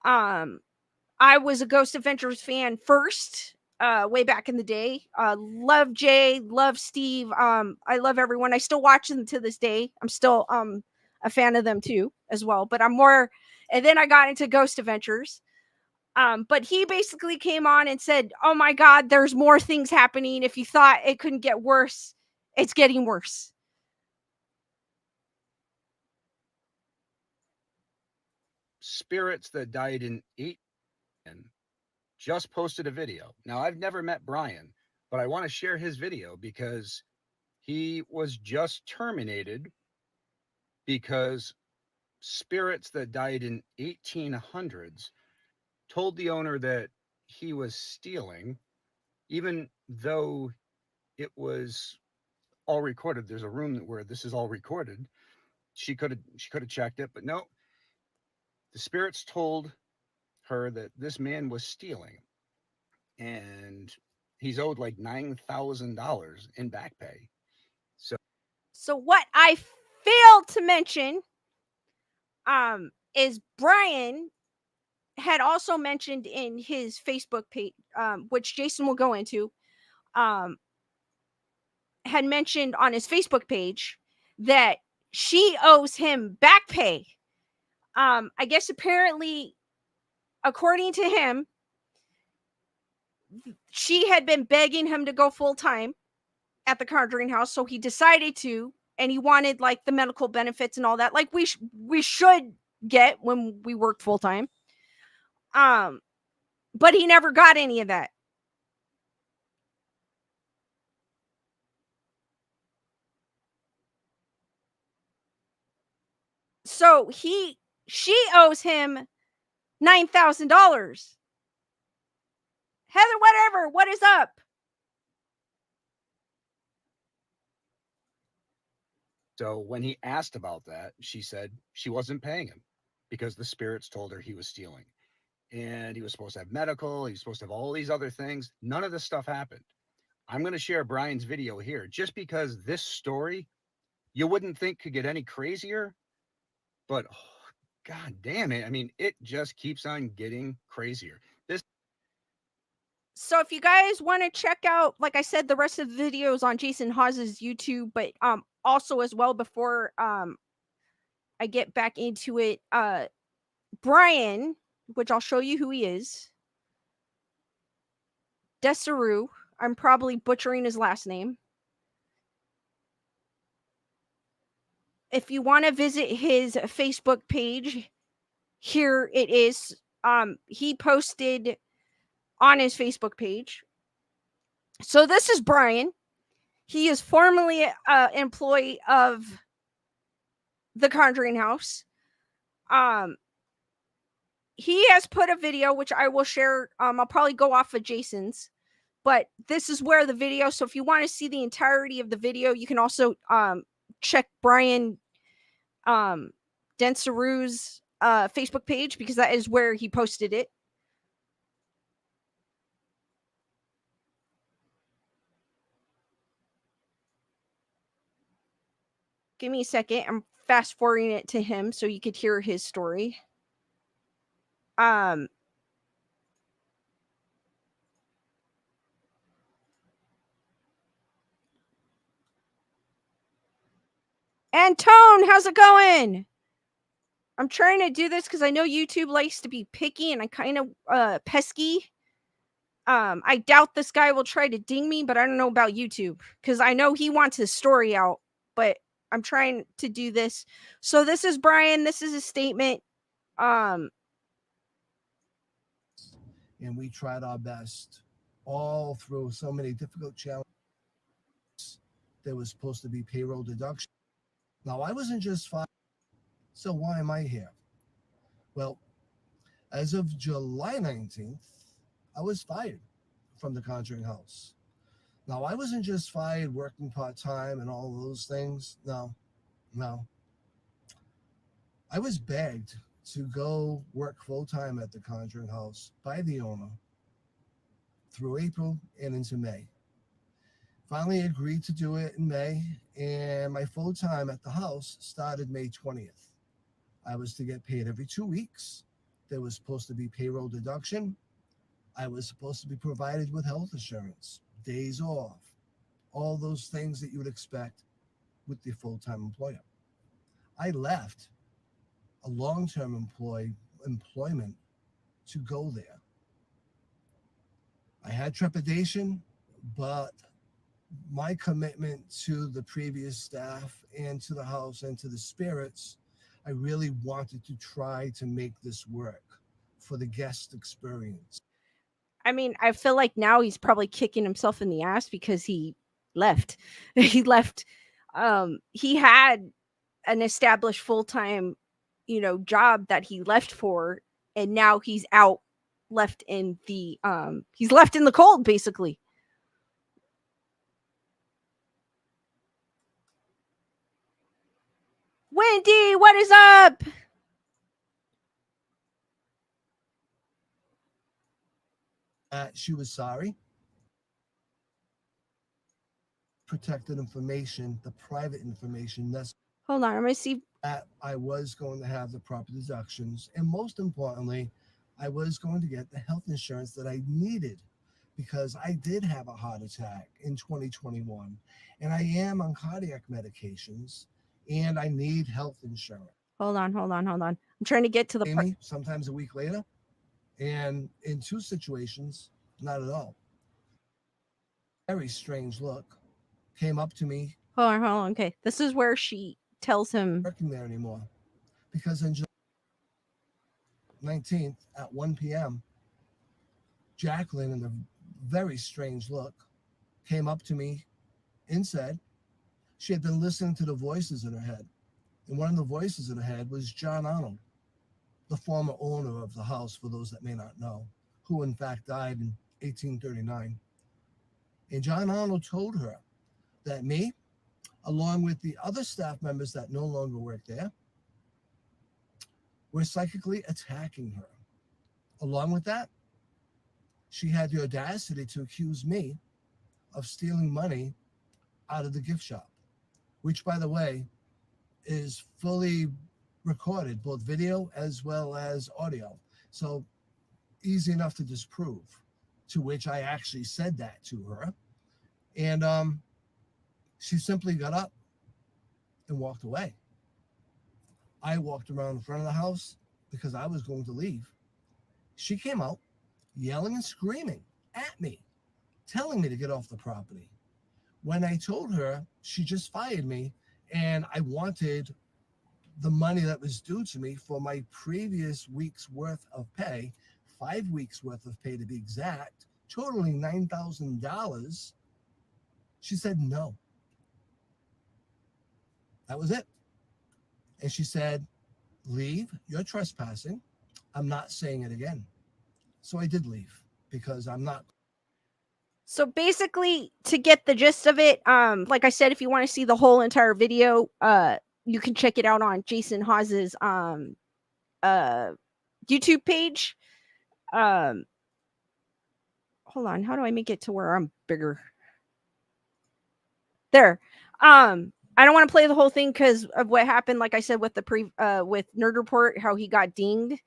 I was a Ghost Adventures fan first, way back in the day. Love Jay, love Steve. I love everyone. I still watch them to this day. I'm still a fan of them too, as well. But I'm more, and then I got into Ghost Adventures. But he basically came on and said, oh my God, there's more things happening. If you thought it couldn't get worse, it's getting worse. spirits that died in 8 just posted a video. Now, I've never met Brian, but I want to share his video because he was just terminated because spirits that died in 1800s told the owner that he was stealing, even though it was all recorded. There's a room where this is all recorded. She could have checked it, but no. The spirits told her that this man was stealing, and he's owed like $9,000 in back pay. So, So what I failed to mention is Brian had also mentioned in his Facebook page, which Jason will go into, had mentioned on his Facebook page that she owes him back pay. I guess apparently, according to him, she had been begging him to go full time at the Conjuring House, so he decided to, and he wanted like the medical benefits and all that, like we should get when we work full time. But he never got any of that. So she owes him $9,000. Heather, whatever, what is up? So when he asked about that, she said she wasn't paying him because the spirits told her he was stealing. And he was supposed to have medical, he was supposed to have all these other things. None of this stuff happened. I'm going to share Brian's video here just because this story you wouldn't think could get any crazier, but oh, god damn it. I mean, it just keeps on getting crazier. So if you guys want to check out, like I said, the rest of the videos on Jason Hawes's YouTube, but also as well before I get back into it, Brian, which I'll show you who he is, Dansereau, I'm probably butchering his last name. If you want to visit his Facebook page, here it is. He posted on his Facebook page. So this is Brian. He is formerly an employee of the Conjuring House. He has put a video, which I will share. I'll probably go off of Jason's, but this is where the video. So if you want to see the entirety of the video, you can also check Brian Dansereau's Facebook page, because that is where he posted it. Give me a second. I'm fast forwarding it to him so you could hear his story. And Tone, how's it going? I'm trying to do this because I know YouTube likes to be picky and I kind of pesky. I doubt this guy will try to ding me, but I don't know about YouTube because I know he wants his story out, but I'm trying to do this. So this is Brian. This is his statement. And we tried our best all through so many difficult challenges. There was supposed to be payroll deduction. Now, I wasn't just fired. So why am I here? Well, as of July 19th, I was fired from the Conjuring House. Now, I wasn't just fired working part-time and all those things. No. I was begged to go work full-time at the Conjuring House by the owner through April and into May. Finally agreed to do it in May, and my full-time at the house started May 20th. I was to get paid every 2 weeks. There was supposed to be payroll deduction. I was supposed to be provided with health insurance, days off, all those things that you would expect with the full-time employer. I left a long-term employment to go there. I had trepidation, but my commitment to the previous staff and to the house and to the spirits, I really wanted to try to make this work for the guest experience. I mean, I feel like now he's probably kicking himself in the ass because he left. He left. He had an established full-time, job that he left for, and now he's out, left in the he's left in the cold, basically. Wendy, what is up? She was sorry. Protected information, the private information necessary. Hold on, I'm gonna see. That I was going to have the proper deductions, and most importantly, I was going to get the health insurance that I needed, because I did have a heart attack in 2021, and I am on cardiac medications, and I need health insurance. Hold on. I'm trying to get to the part. Sometimes a week later, and in two situations, not at all. Very strange look. Came up to me. Hold on. Okay, this is where she tells him Working there anymore, because on July 19th at 1 p.m., Jacqueline, in a very strange look, came up to me and said she had been listening to the voices in her head. And one of the voices in her head was John Arnold, the former owner of the house, for those that may not know, who in fact died in 1839. And John Arnold told her that me, along with the other staff members that no longer work there, were psychically attacking her. Along with that, she had the audacity to accuse me of stealing money out of the gift shop, which, by the way, is fully recorded, both video as well as audio. So easy enough to disprove, to which I actually said that to her. And she simply got up and walked away. I walked around in front of the house because I was going to leave. She came out yelling and screaming at me, telling me to get off the property. When I told her, she just fired me, and I wanted the money that was due to me for my previous week's worth of pay, 5 weeks worth of pay to be exact, totaling $9,000. She said no. That was it. And she said, leave, you're trespassing. I'm not saying it again. So I did leave, because I'm not. So basically, to get the gist of it, like I said, if you want to see the whole entire video, you can check it out on Jason Hawes's YouTube page. Hold on, how do I make it to where I'm bigger? There. I don't want to play the whole thing because of what happened, like I said, with the with Nerd Report, how he got dinged.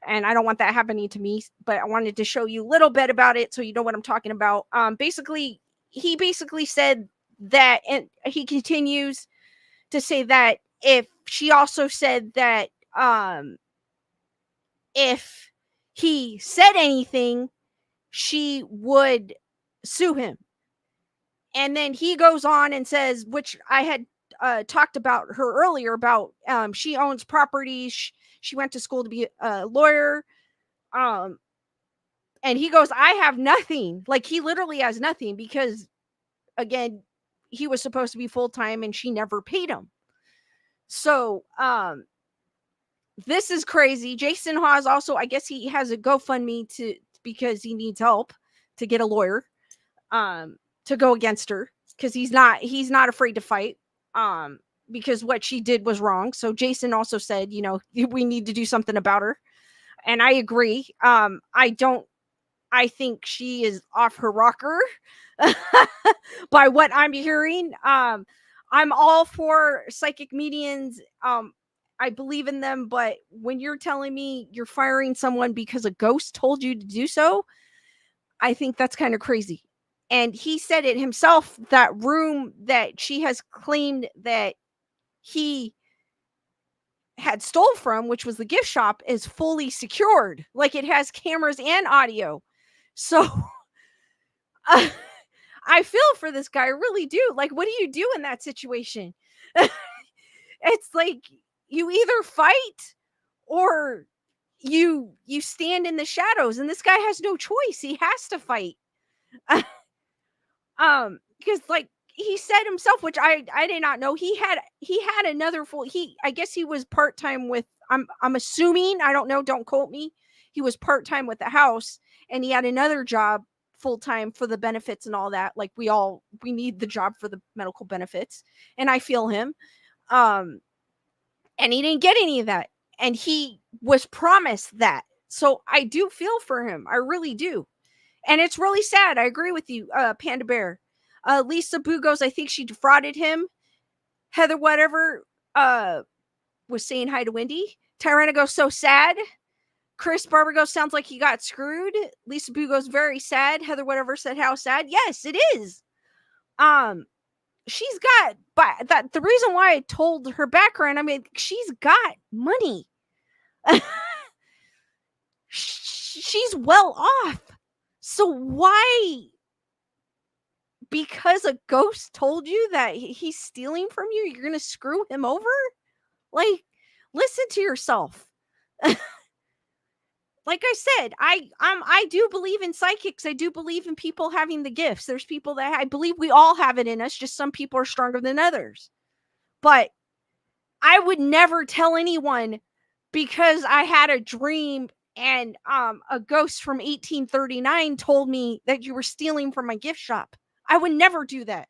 And I don't want that happening to me, but I wanted to show you a little bit about it so you know what I'm talking about. Basically, he said that, and he continues to say that if she also said that if he said anything, she would sue him. And then he goes on and says, which I had talked about her earlier, about she owns properties. She went to school to be a lawyer. And he goes, I have nothing. Like, he literally has nothing because, again, he was supposed to be full-time and she never paid him. So this is crazy. Jason Hawes also, I guess he has a GoFundMe because he needs help to get a lawyer to go against her, because he's not afraid to fight. Because what she did was wrong. So Jason also said, we need to do something about her. And I agree. I think she is off her rocker by what I'm hearing. I'm all for psychic mediums. I believe in them, but when you're telling me you're firing someone because a ghost told you to do so, I think that's kind of crazy. And he said it himself, that room that she has claimed that he had stole from, which was the gift shop, is fully secured. Like, it has cameras and audio. So I feel for this guy. I really do. Like, what do you do in that situation? It's like, you either fight or you stand in the shadows, and this guy has no choice. He has to fight. Because like he said himself, which I did not know, he had another I guess he was part-time with, I'm assuming, I don't know, don't quote me, he was part-time with the house, and he had another job full-time for the benefits and all that. Like we need the job for the medical benefits, and I feel him. And he didn't get any of that, and he was promised that. So I do feel for him, I really do. And it's really sad. I agree with you, Panda Bear. Lisa Bugos, I think she defrauded him. Heather whatever was saying hi to Wendy. Tyrana goes, so sad. Chris Barber goes, sounds like he got screwed. Lisa Bugos, very sad. Heather whatever said, how sad. Yes, it is. She's got, but that the reason why I told her background, I mean, she's got money. She's well off. So why? Because a ghost told you that he's stealing from you, you're gonna screw him over? Like, listen to yourself. Like I said, I do believe in psychics. I do believe in people having the gifts. There's people that I believe we all have it in us. Just some people are stronger than others. But I would never tell anyone because I had a dream and a ghost from 1839 told me that you were stealing from my gift shop. I would never do that.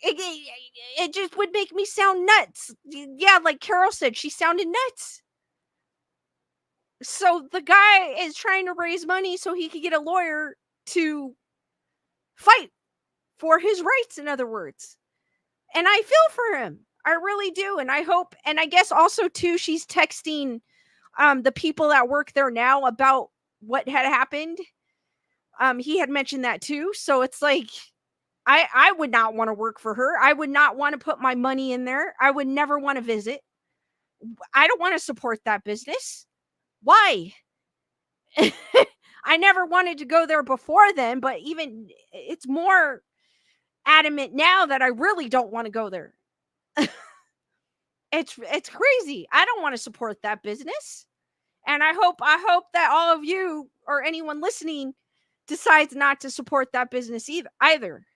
It just would make me sound nuts. Yeah, like Carol said, she sounded nuts. So the guy is trying to raise money so he could get a lawyer to fight for his rights, in other words. And I feel for him. I really do. And I hope, and I guess also too, she's texting the people that work there now about what had happened. He had mentioned that too. So it's like, I would not want to work for her. I would not want to put my money in there. I would never want to visit. I don't want to support that business. Why? I never wanted to go there before then, but even it's more adamant now that I really don't want to go there. It's crazy. I don't want to support that business. And I hope that all of you or anyone listening decides not to support that business either.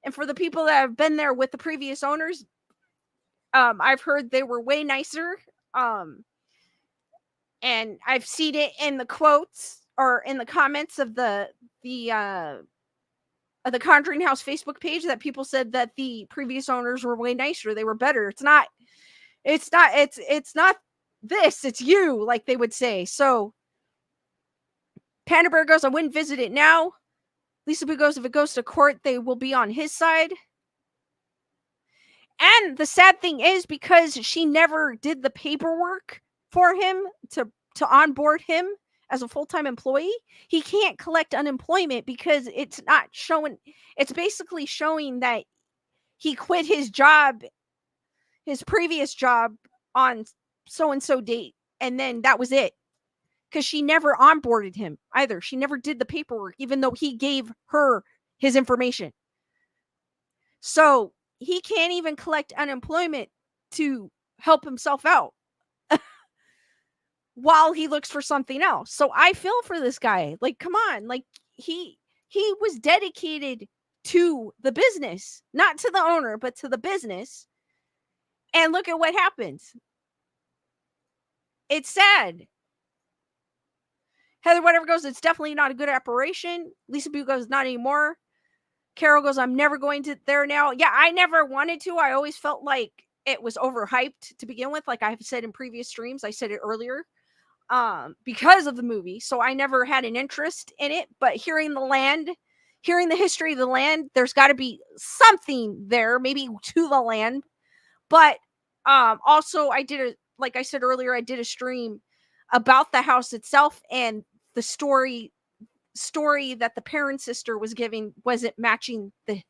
And for the people that have been there with the previous owners, I've heard they were way nicer. And I've seen it in the quotes or in the comments of the Conjuring House Facebook page that people said that the previous owners were way nicer. They were better. It's not this, it's you, like they would say. So Panda Bear goes, I wouldn't visit it now. Lisa Boo goes, if it goes to court, they will be on his side. And the sad thing is, because she never did the paperwork for him to onboard him as a full-time employee, he can't collect unemployment because it's not showing. It's basically showing that he quit his job, his previous job, on so-and-so date. And then that was it. Because she never onboarded him either. She never did the paperwork, even though he gave her his information. So he can't even collect unemployment to help himself out while he looks for something else. So I feel for this guy. Like, come on. Like, he was dedicated to the business, not to the owner, but to the business. And look at what happens. It's sad. Heather whatever goes, it's definitely not a good operation. Lisa Boo goes, not anymore. Carol goes, I'm never going to there now. Yeah, I never wanted to. I always felt like it was overhyped to begin with. Like I've said in previous streams, I said it earlier, because of the movie. So I never had an interest in it. But hearing the history of the land, there's got to be something there, maybe to the land. But also like I said earlier, I did a stream about the house itself, and the story that the parent sister was giving wasn't matching the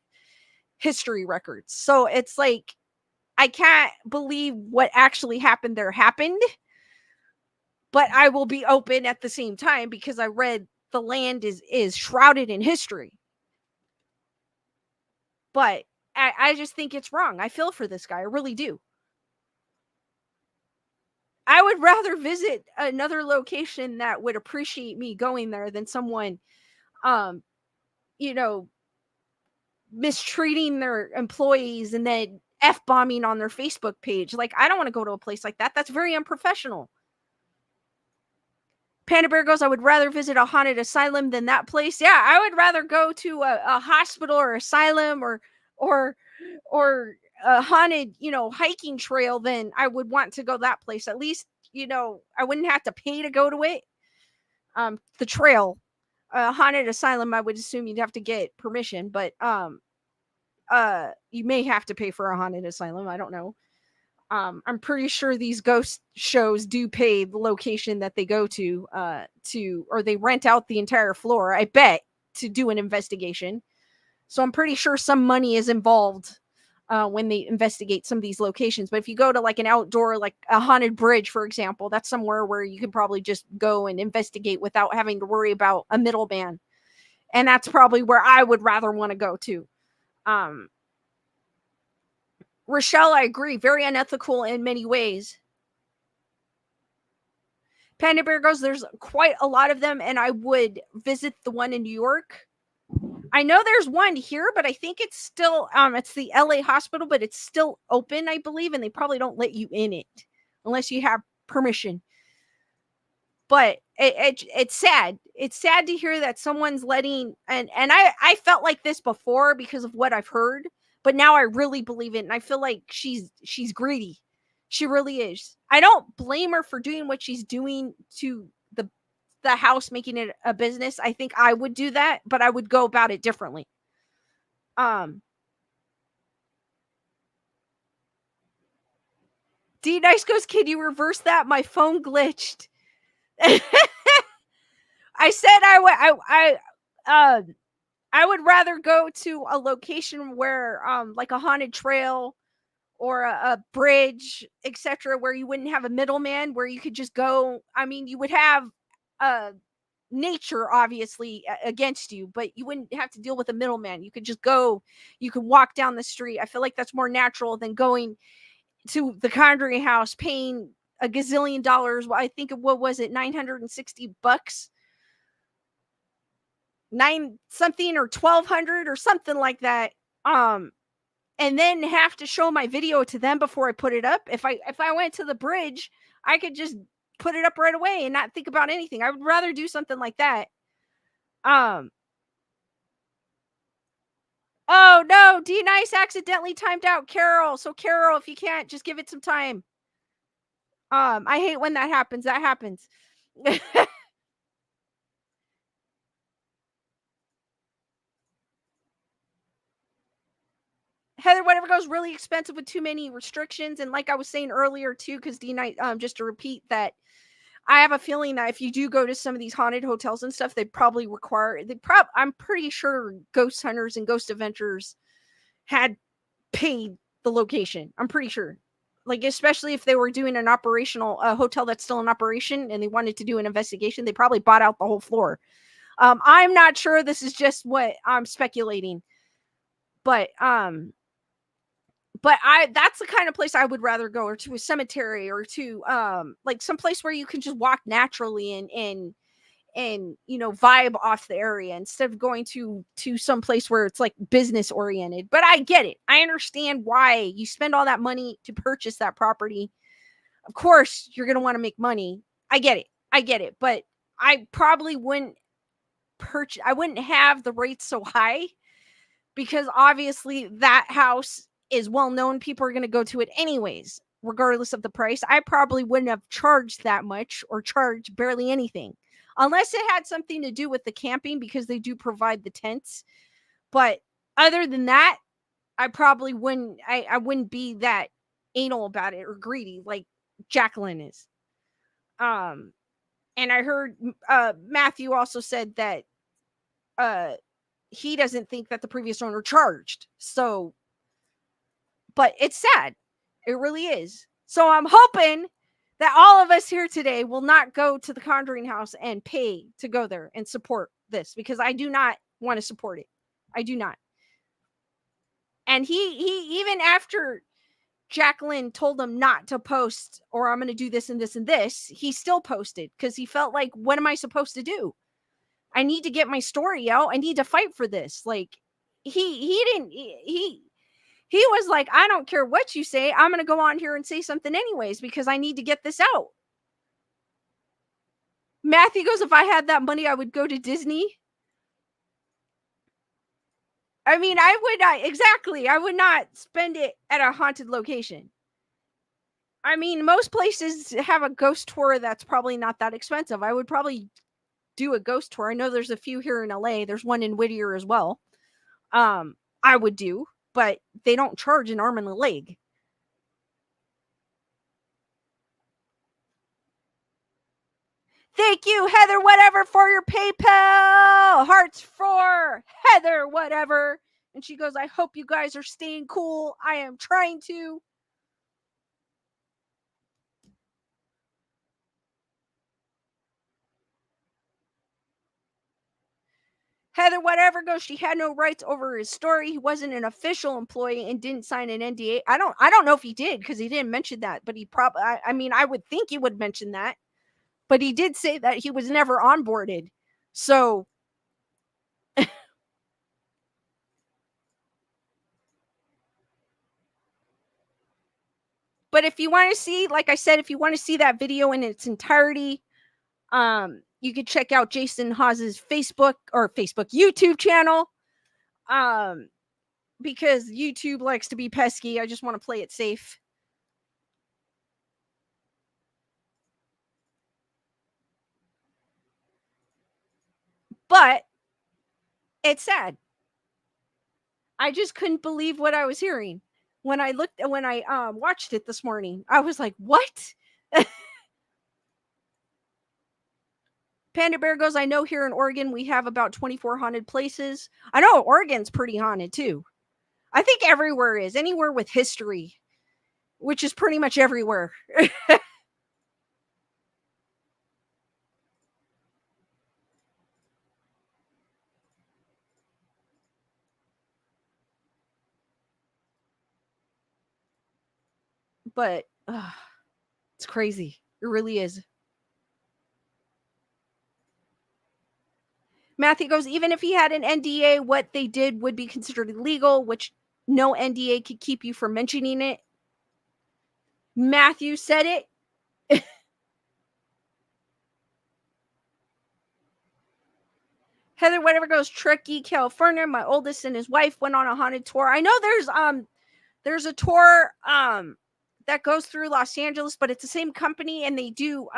history records. So it's like, I can't believe what actually happened there happened, but I will be open at the same time because I read the land is shrouded in history. But I just think it's wrong. I feel for this guy. I really do. I would rather visit another location that would appreciate me going there than someone, you know, mistreating their employees and then F-bombing on their Facebook page. Like, I don't want to go to a place like that. That's very unprofessional. Panda Bear goes, I would rather visit a haunted asylum than that place. Yeah, I would rather go to a hospital or asylum or a haunted, hiking trail than I would want to go that place. At least, I wouldn't have to pay to go to it. The trail, haunted asylum, I would assume you'd have to get permission, but you may have to pay for a haunted asylum. I don't know. I'm pretty sure these ghost shows do pay the location that they go to, or they rent out the entire floor, I bet, to do an investigation. So I'm pretty sure some money is involved when they investigate some of these locations. But if you go to like an outdoor, like a haunted bridge, for example, that's somewhere where you can probably just go and investigate without having to worry about a middleman. And that's probably where I would rather want to go to. Rochelle, I agree. Very unethical in many ways. Panda Bear goes, there's quite a lot of them, and I would visit the one in New York. I know there's one here, but I think it's still, it's the LA hospital, but it's still open, I believe, and they probably don't let you in it unless you have permission. But it's sad. It's sad to hear that someone's letting, and I felt like this before because of what I've heard, but now I really believe it, and I feel like she's greedy. She really is. I don't blame her for doing what she's doing to the house, making it a business. I think I would do that, but I would go about it differently. D Nice goes, can you reverse that? My phone glitched. I said I would rather go to a location where like a haunted trail or a bridge, etc., where you wouldn't have a middleman, where you could just go. I mean, you would have nature obviously against you, but you wouldn't have to deal with a middleman. You could just go, you could walk down the street. I feel like that's more natural than going to the Conjuring House, paying a gazillion dollars. I think, what was it, $960, 9 something, or 1,200 or something like that, and then have to show my video to them before I put it up. If I went to the bridge, I could just put it up right away and not think about anything. I would rather do something like that. Oh no, D Nice accidentally timed out Carol. So Carol, if you can't, just give it some time. I hate when that happens. That happens. Heather, whatever goes, really expensive with too many restrictions. And like I was saying earlier too, because D Night, just to repeat that, I have a feeling that if you do go to some of these haunted hotels and stuff, they probably require, I'm pretty sure ghost hunters and ghost adventurers had paid the location. I'm pretty sure. Like, especially if they were doing an operational hotel that's still in operation and they wanted to do an investigation, they probably bought out the whole floor. I'm not sure. This is just what I'm speculating. But that's the kind of place I would rather go, or to a cemetery, or to like some place where you can just walk naturally and vibe off the area, instead of going to some place where it's like business oriented. But I get it. I understand why you spend all that money to purchase that property. Of course, you're going to want to make money. I get it. But I probably wouldn't have the rates so high, because obviously that house is well known. People are going to go to it anyways, regardless of the price. I probably wouldn't have charged that much, or charged barely anything, unless it had something to do with the camping, because they do provide the tents. But other than that, I probably wouldn't. I wouldn't be that anal about it or greedy like Jacqueline is. And I heard Matthew also said that he doesn't think that the previous owner charged. So, but it's sad. It really is. So I'm hoping that all of us here today will not go to the Conjuring House and pay to go there and support this, because I do not want to support it. I do not. And he even after Jacqueline told him not to post, or I'm going to do this and this and this, he still posted because he felt like, what am I supposed to do? I need to get my story out. I need to fight for this. Like he was like, I don't care what you say. I'm going to go on here and say something anyways because I need to get this out. Matthew goes, if I had that money, I would go to Disney. I mean, I would not, exactly. I would not spend it at a haunted location. I mean, most places have a ghost tour that's probably not that expensive. I would probably do a ghost tour. I know there's a few here in LA. There's one in Whittier as well. I would do, but they don't charge an arm and a leg. Thank you, Heather, whatever, for your PayPal. Hearts for Heather, whatever. And she goes, I hope you guys are staying cool. I am trying to. Heather, whatever, goes, she had no rights over his story. He wasn't an official employee and didn't sign an NDA. I don't know if he did because he didn't mention that, but he probably, I mean, I would think he would mention that, but he did say that he was never onboarded. So, but if you want to see, like I said, if you want to see that video in its entirety, you could check out Jason Hawes's YouTube channel. Because YouTube likes to be pesky. I just want to play it safe. But it's sad. I just couldn't believe what I was hearing when I watched it this morning. I was like, what? Panda Bear goes, I know here in Oregon we have about 24 haunted places. I know Oregon's pretty haunted too. I think everywhere is. Anywhere with history, which is pretty much everywhere. But it's crazy. It really is. Matthew goes, even if he had an NDA, what they did would be considered illegal, which no NDA could keep you from mentioning it. Matthew said it. Heather, whatever, goes, Truckee, California. My oldest and his wife went on a haunted tour. I know there's a tour that goes through Los Angeles, but it's the same company, and they do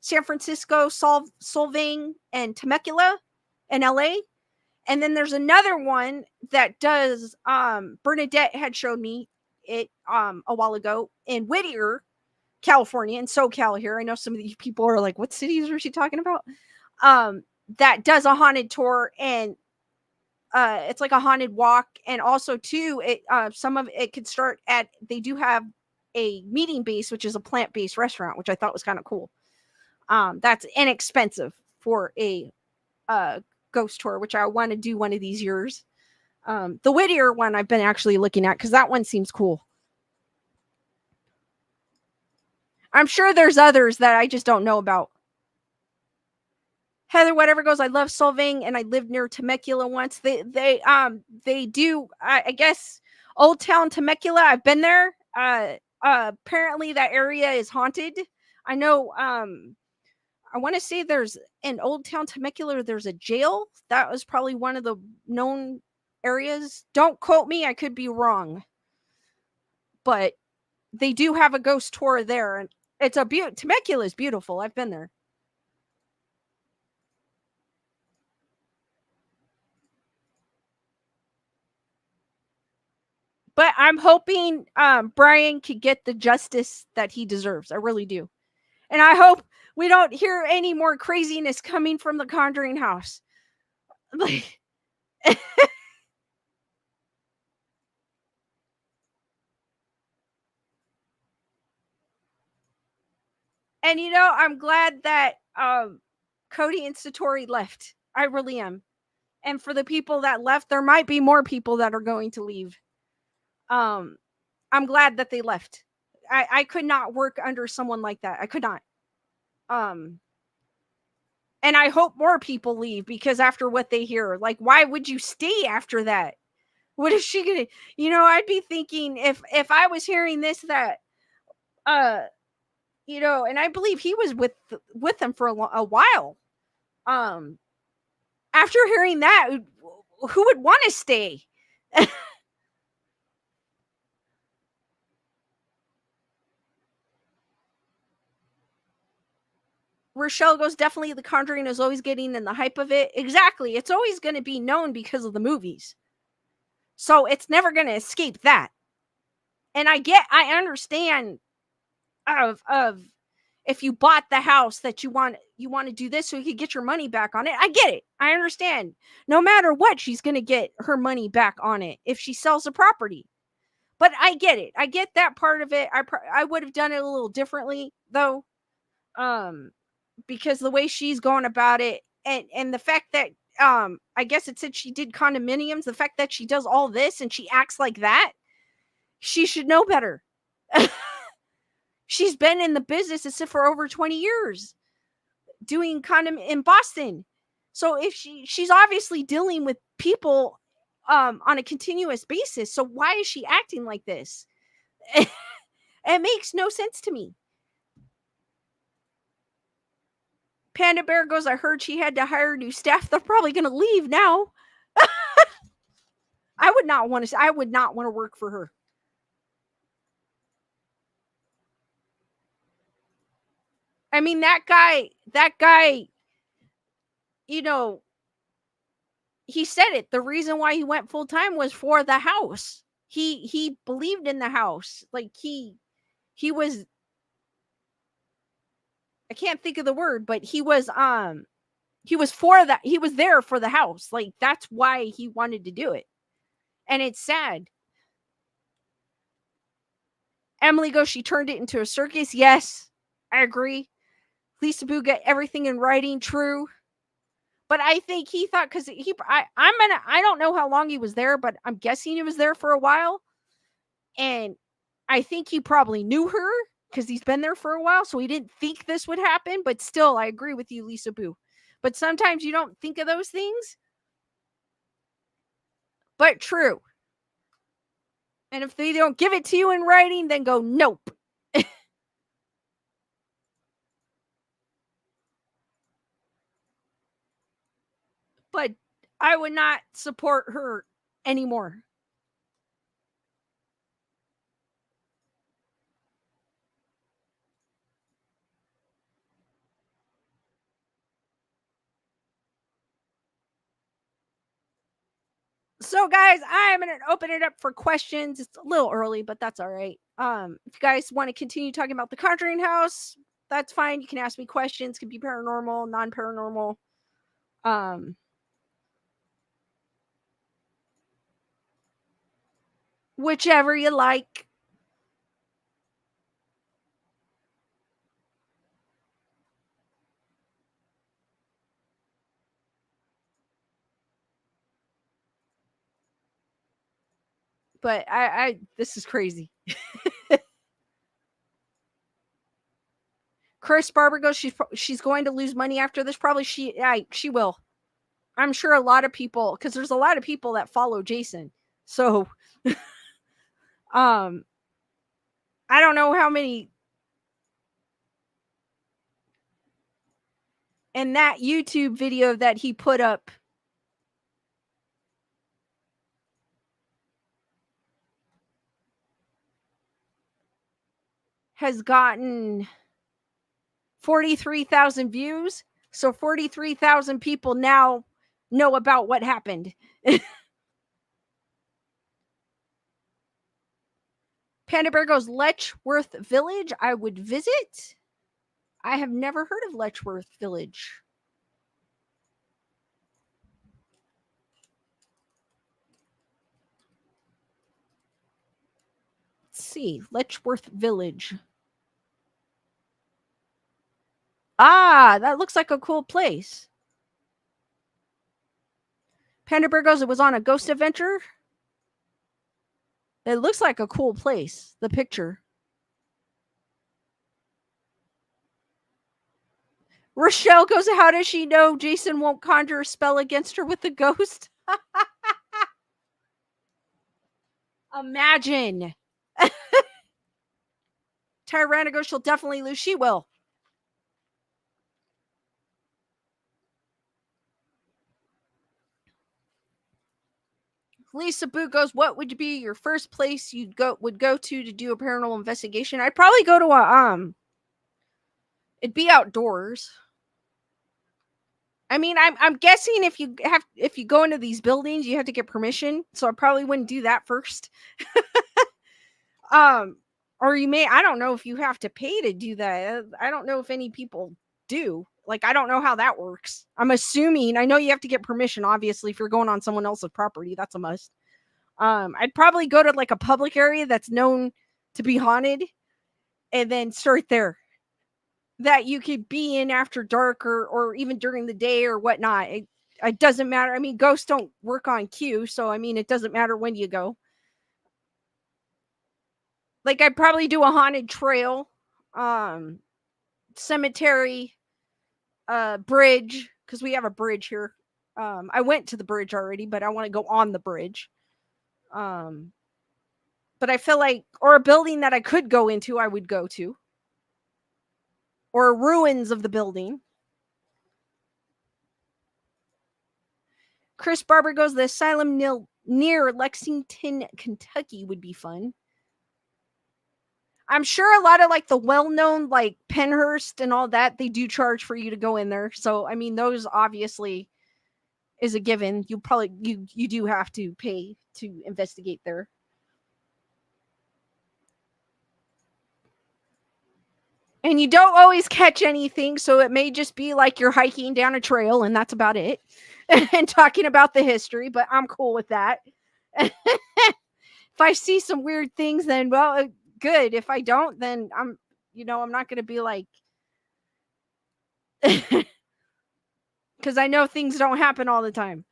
San Francisco, Solvang, and Temecula in LA. And then there's another one that does Bernadette had showed me it a while ago in Whittier, California, in SoCal here. I know some of these people are like, what cities are she talking about? That does a haunted tour, and it's like a haunted walk. And also too, it some of it could start at, they do have a meeting base, which is a plant-based restaurant, which I thought was kind of cool. That's inexpensive for a ghost tour, which I want to do one of these years. The Whittier one I've been actually looking at because that one seems cool. I'm sure there's others that I just don't know about. Heather, whatever, goes, I love Solvang, and I lived near Temecula once. They do, I guess, Old Town Temecula. I've been there. Apparently that area is haunted. I know, I want to say there's in Old Town Temecula, there's a jail. That was probably one of the known areas. Don't quote me. I could be wrong. But they do have a ghost tour there. And it's Temecula is beautiful. I've been there. But I'm hoping Brian could get the justice that he deserves. I really do. And I hope we don't hear any more craziness coming from the Conjuring House. Like, and I'm glad that Cody and Satori left. I really am. And for the people that left, there might be more people that are going to leave. I'm glad that they left. I could not work under someone like that. I could not. And I hope more people leave, because after what they hear, like, why would you stay after that? What is she gonna, I'd be thinking, if I was hearing this, that, and I believe he was with them for a while. After hearing that, who would want to stay? Rochelle goes, definitely The Conjuring is always getting in the hype of it. Exactly. It's always going to be known because of the movies. So it's never going to escape that. And I understand of if you bought the house that you want to do this so you could get your money back on it. I get it. I understand. No matter what, she's going to get her money back on it if she sells the property. But I get it. I get that part of it. I would have done it a little differently, though. Because the way she's going about it, and the fact that I guess it said she did condominiums, the fact that she does all this and she acts like that, she should know better. She's been in the business for over 20 years doing condom in Boston. So if she's obviously dealing with people on a continuous basis, so why is she acting like this? It makes no sense to me. Panda Bear goes, I heard she had to hire new staff. They're probably going to leave now. I would not want to work for her. I mean, that guy, he said it. The reason why he went full time was for the house. He believed in the house. Like he was, I can't think of the word, but he was for that. He was there for the house. Like that's why he wanted to do it. And it's sad. Emily goes, she turned it into a circus. Yes, I agree. Lisa Boo got everything in writing. True. But I think he thought, because I don't know how long he was there, but I'm guessing he was there for a while. And I think he probably knew her because he's been there for a while. So he didn't think this would happen. But still, I agree with you, Lisa Boo. But sometimes you don't think of those things. But true. And if they don't give it to you in writing, then go, nope. But I would not support her anymore. So, guys, I'm going to open it up for questions. It's a little early, but that's all right. If you guys want to continue talking about the Conjuring House, that's fine. You can ask me questions. It could be paranormal, non-paranormal. Whichever you like. But this is crazy. Chris Barber goes, she's going to lose money after this. Probably she will. I'm sure a lot of people, because there's a lot of people that follow Jason. So, I don't know how many. And that YouTube video that he put up has gotten 43,000 views. So 43,000 people now know about what happened. Panda Bear goes, Letchworth Village. I would visit. I have never heard of Letchworth Village. Let's see. Letchworth Village. Ah, that looks like a cool place. Panda Bear goes, it was on a ghost adventure. It looks like a cool place, the picture. Rochelle goes, how does she know Jason won't conjure a spell against her with the ghost? Imagine. Tyrana goes, she'll definitely lose. She will. Lisa Boo goes, what would be your first place you would go to do a paranormal investigation? I'd probably go to it'd be outdoors. I mean, I'm guessing if you go into these buildings, you have to get permission. So I probably wouldn't do that first. Or you may, I don't know if you have to pay to do that. I don't know if any people do. Like, I don't know how that works. I'm assuming, I know you have to get permission, obviously, if you're going on someone else's property. That's a must. I'd probably go to like a public area that's known to be haunted and then start there. That you could be in after dark or even during the day or whatnot. It doesn't matter. I mean, ghosts don't work on cue, so I mean, it doesn't matter when you go. Like, I'd probably do a haunted trail, cemetery, bridge, because we have a bridge here. I went to the bridge already, but I want to go on the bridge. But I feel like, or a building that I could go into, I would go to. Or ruins of the building. Chris Barber goes, the asylum near Lexington, Kentucky would be fun. I'm sure a lot of like the well-known like Penhurst and all that, they do charge for you to go in there. So, I mean, those obviously is a given. You probably, you do have to pay to investigate there. And you don't always catch anything, so it may just be like you're hiking down a trail and that's about it. And talking about the history, but I'm cool with that. If I see some weird things, then, well, good. If I don't, then I'm not going to be like, because I know things don't happen all the time.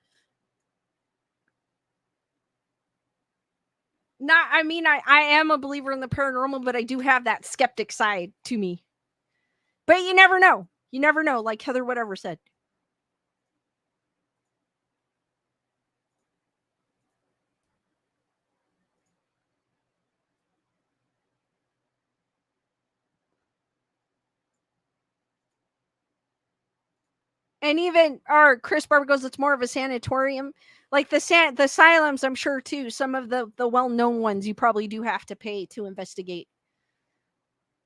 I am a believer in the paranormal, but I do have that skeptic side to me. But you never know. You never know, like Heather whatever said. And even our Chris Barber goes, it's more of a sanatorium. Like the asylums, I'm sure too. Some of the well-known ones you probably do have to pay to investigate.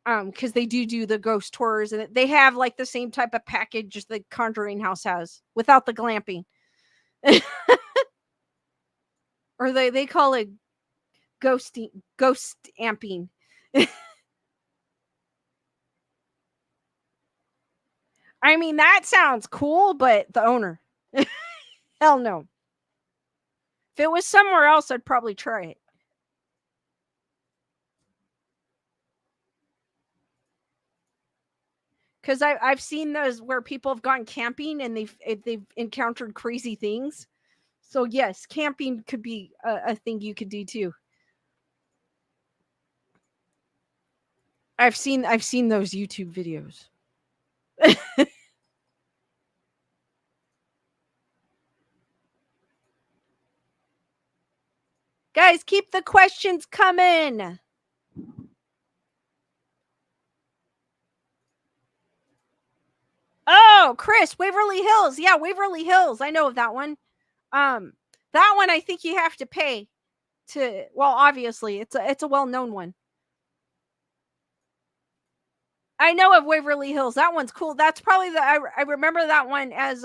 Because they do the ghost tours, and they have like the same type of package the Conjuring House has without the glamping. Or they call it ghost amping. I mean, that sounds cool, but the owner, hell no. If it was somewhere else, I'd probably try it. Because I've seen those where people have gone camping and they've encountered crazy things. So yes, camping could be a thing you could do too. I've seen those YouTube videos. Guys, keep the questions coming. Oh, Chris, Waverly Hills. Yeah, Waverly Hills. I know of that one. That one I think you have to pay to, well, obviously, it's a well-known one. I know of Waverly Hills. That one's cool. That's probably I remember that one as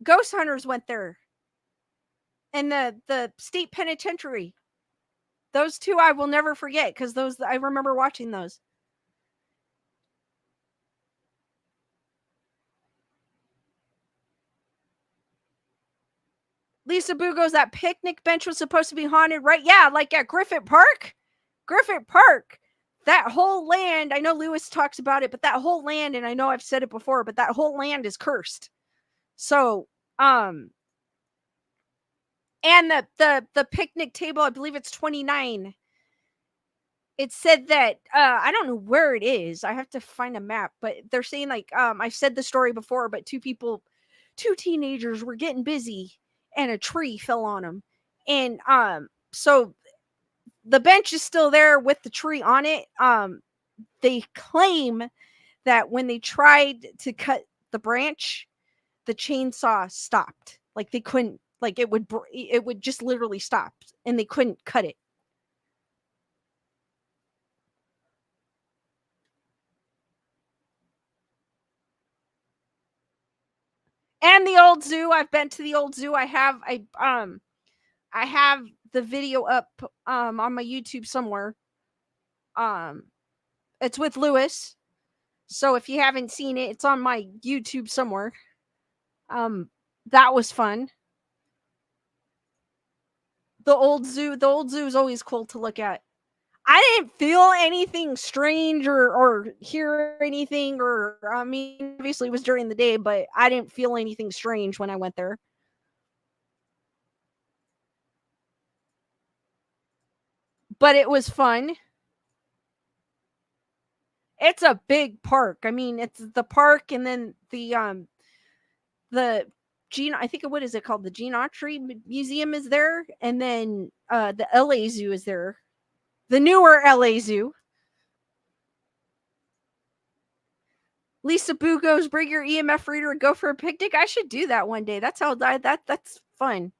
ghost hunters went there. And the state penitentiary. Those two I will never forget because those I remember watching those. Lisa Boo goes, that picnic bench was supposed to be haunted, right? Yeah, like at Griffith Park. Griffith Park. That whole land, I know Lewis talks about it, but that whole land, and I know I've said it before, but that whole land is cursed. So, And the picnic table, I believe it's 29. It said that I don't know where it is. I have to find a map, but they're saying like I've said the story before, but two teenagers were getting busy and a tree fell on them. And so the bench is still there with the tree on it. They claim that when they tried to cut the branch, the chainsaw stopped. Like they couldn't, like it would just literally stop and they couldn't cut it. And the old zoo, I've been to the old zoo. I have the video up on my YouTube somewhere. It's with Lewis. So if you haven't seen it, it's on my YouTube somewhere. That was fun. The old zoo is always cool to look at. I didn't feel anything strange or hear anything, or I mean, obviously it was during the day, but I didn't feel anything strange when I went there. But it was fun. It's a big park. I mean, it's the park and then the I think what is it called? The Gene Autry Museum is there, and then the LA Zoo is there. The newer LA Zoo. Lisa Boo goes, bring your EMF reader and go for a picnic. I should do that one day. That's that's fun.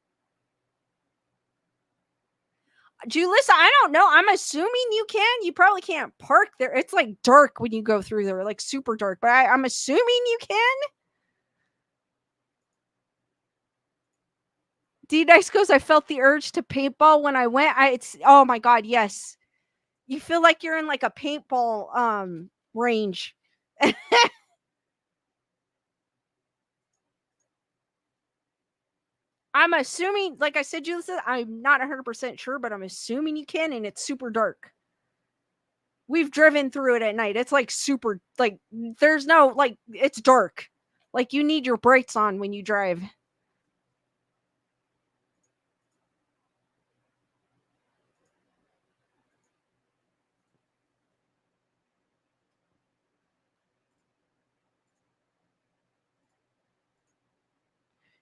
Julissa, I don't know. I'm assuming you can. You probably can't park there. It's like dark when you go through there, like super dark. But I'm assuming you can. D Dice goes, I felt the urge to paintball when I went. It's oh my god, yes. You feel like you're in like a paintball range. I'm assuming, like I said, Julissa, I'm not 100% sure, but I'm assuming you can, and it's super dark. We've driven through it at night. It's like super, like, there's no, like, it's dark. Like, you need your brights on when you drive.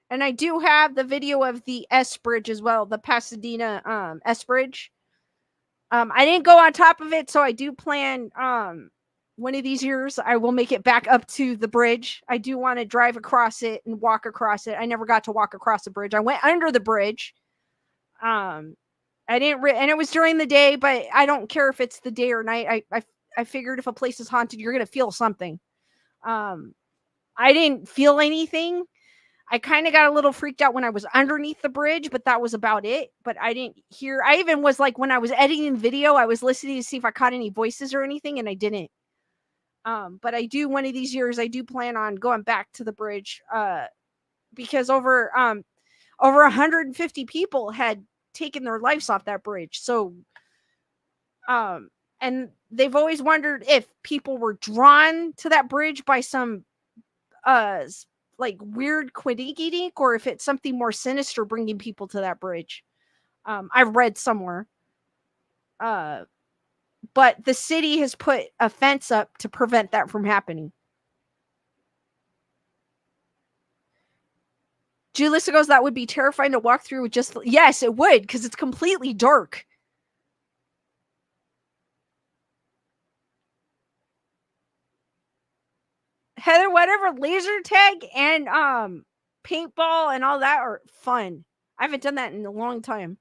And I do have the video of the S Bridge as well, the Pasadena S Bridge. I didn't go on top of it, so I do plan one of these years I will make it back up to the bridge. I do want to drive across it and walk across it. I never got to walk across the bridge. I went under the bridge. I didn't and it was during the day, but I don't care if it's the day or night. I figured if a place is haunted, you're going to feel something. I didn't feel anything. I kind of got a little freaked out when I was underneath the bridge, but that was about it. But I didn't hear. I even was like, when I was editing the video, I was listening to see if I caught any voices or anything, and I didn't. But I do, one of these years, I do plan on going back to the bridge, because over 150 people had taken their lives off that bridge. So, and they've always wondered if people were drawn to that bridge by some like weird quidinky-dink, or if it's something more sinister bringing people to that bridge. I've read somewhere. But the city has put a fence up to prevent that from happening. Julissa goes, that would be terrifying to walk through with just... Yes, it would, because it's completely dark. Heather, whatever, laser tag and paintball and all that are fun. I haven't done that in a long time.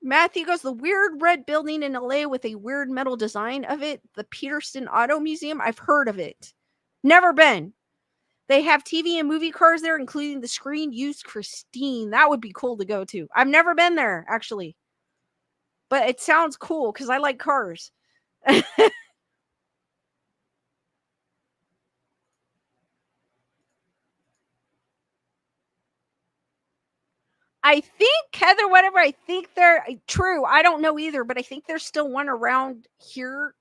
Matthew goes, the weird red building in LA with a weird metal design of it, the Peterson Auto Museum. I've heard of it. Never been. They have TV and movie cars there, including the screen used Christine. That would be cool to go to. I've never been there, actually. But it sounds cool because I like cars. I think, Heather, whatever, I think they're true. I don't know either, but I think there's still one around here.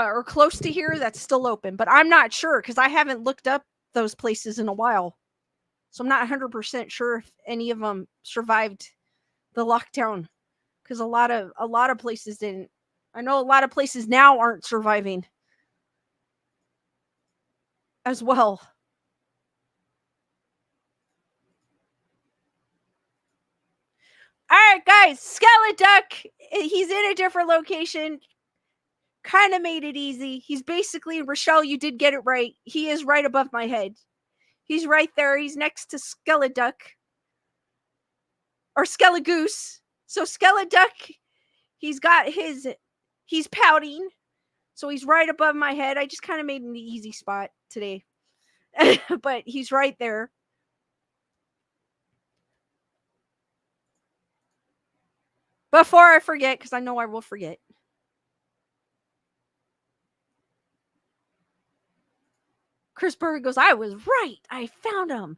or close to here that's still open, but I'm not sure because I haven't looked up those places in a while. So I'm not 100% sure if any of them survived the lockdown, because a lot of places didn't. I know a lot of places now aren't surviving as well. All right, guys, Skeleduck, he's in a different location. Kind of made it easy. He's basically, Rochelle, you did get it right. He is right above my head. He's right there. He's next to Skeleduck. Or Skelegoose. So Skeleduck, he's pouting. So he's right above my head. I just kind of made an easy spot today. But he's right there. Before I forget, because I know I will forget. Chris Berger goes, I was right. I found him.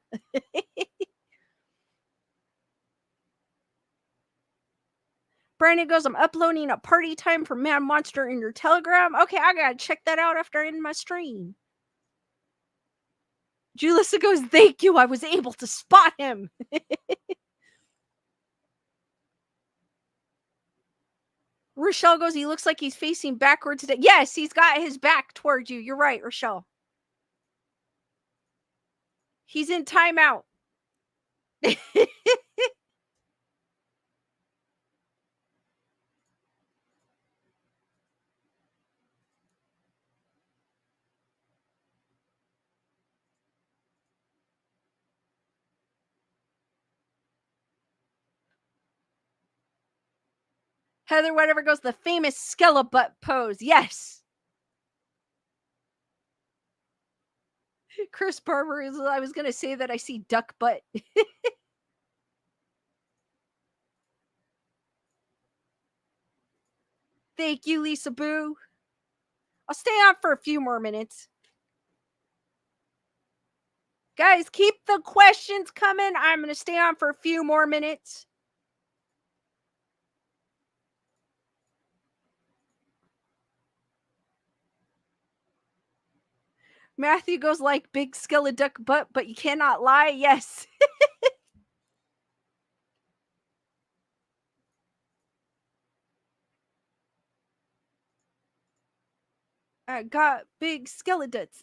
Brandon goes, I'm uploading a party time for Man Monster in your Telegram. Okay, I gotta check that out after I end my stream. Julissa goes, thank you. I was able to spot him. Rochelle goes, he looks like he's facing backwards today. Yes, he's got his back towards you. You're right, Rochelle. He's in timeout. Heather, whatever goes, the famous skelebutt pose. Yes. Chris Barber is, I was going to say that I see duck butt. Thank you, Lisa Boo. I'll stay on for a few more minutes. Guys, keep the questions coming. I'm going to stay on for a few more minutes. Matthew goes like big skeleduck butt, but you cannot lie. Yes. I got big skeleducks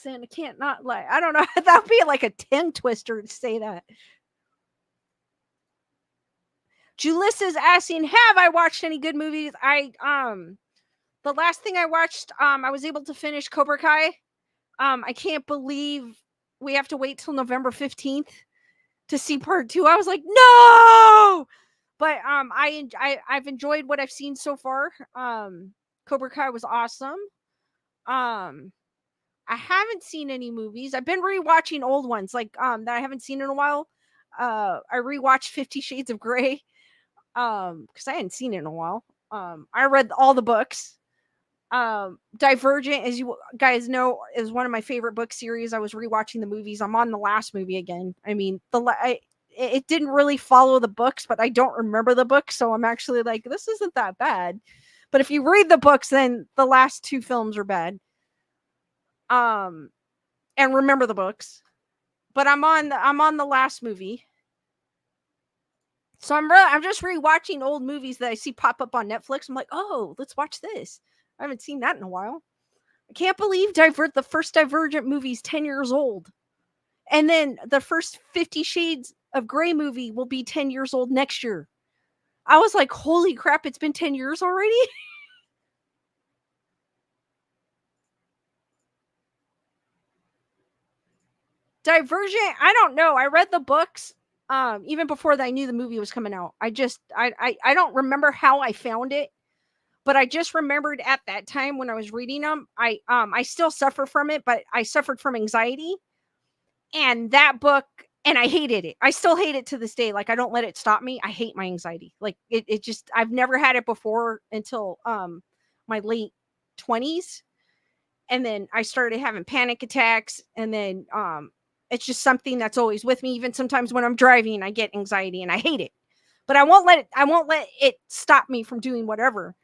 and I can't not lie. I don't know. That would be like a tongue twister to say that. Julissa's asking, have I watched any good movies? The last thing I watched, I was able to finish Cobra Kai. I can't believe we have to wait till November 15th to see part 2. I was like, no! But I've enjoyed what I've seen so far. Cobra Kai was awesome. I haven't seen any movies. I've been rewatching old ones like that I haven't seen in a while. I rewatched 50 Shades of Grey because I hadn't seen it in a while. I read all the books. Divergent, as you guys know, is one of my favorite book series. I was rewatching the movies. I'm on the last movie again. I mean, it didn't really follow the books, but I don't remember the books, so I'm actually like, this isn't that bad. But if you read the books, then the last 2 films are bad. And remember the books. But I'm on the last movie. So I'm just rewatching old movies that I see pop up on Netflix. I'm like, oh, let's watch this. I haven't seen that in a while. I can't believe the first Divergent movie is 10 years old. And then the first 50 Shades of Grey movie will be 10 years old next year. I was like, holy crap, it's been 10 years already? Divergent, I don't know. I read the books even before I knew the movie was coming out. I don't remember how I found it. But I just remembered at that time when I was reading them, I still suffer from it, but I suffered from anxiety. And that book, and I hated it. I still hate it to this day. Like, I don't let it stop me. I hate my anxiety. Like, it just, I've never had it before until my late 20s. And then I started having panic attacks. And then it's just something that's always with me. Even sometimes when I'm driving, I get anxiety and I hate it. But I won't let it stop me from doing whatever.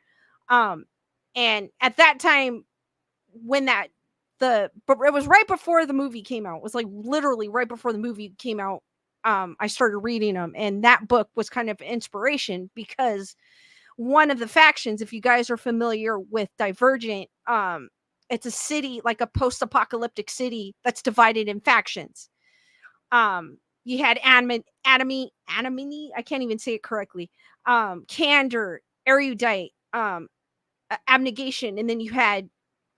And at that time, when but it was right before the movie came out. It was like literally right before the movie came out. I started reading them, and that book was kind of inspiration because one of the factions, if you guys are familiar with Divergent, it's a city, like a post-apocalyptic city that's divided in factions. You had Anatomy, I can't even say it correctly. Candor, Erudite, Abnegation, and then you had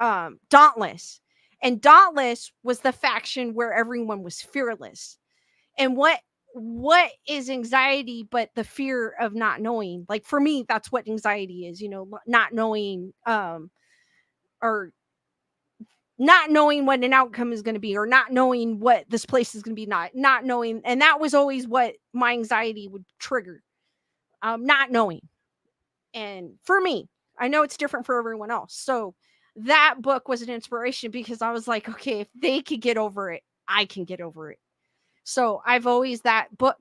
Dauntless. And Dauntless was the faction where everyone was fearless. And what is anxiety but the fear of not knowing? Like for me, that's what anxiety is, not knowing or not knowing what an outcome is going to be, or not knowing what this place is going to be, not knowing. And that was always what my anxiety would trigger, not knowing. And for me, I know it's different for everyone else. So that book was an inspiration because I was like, okay, if they could get over it, I can get over it. So I've always, that book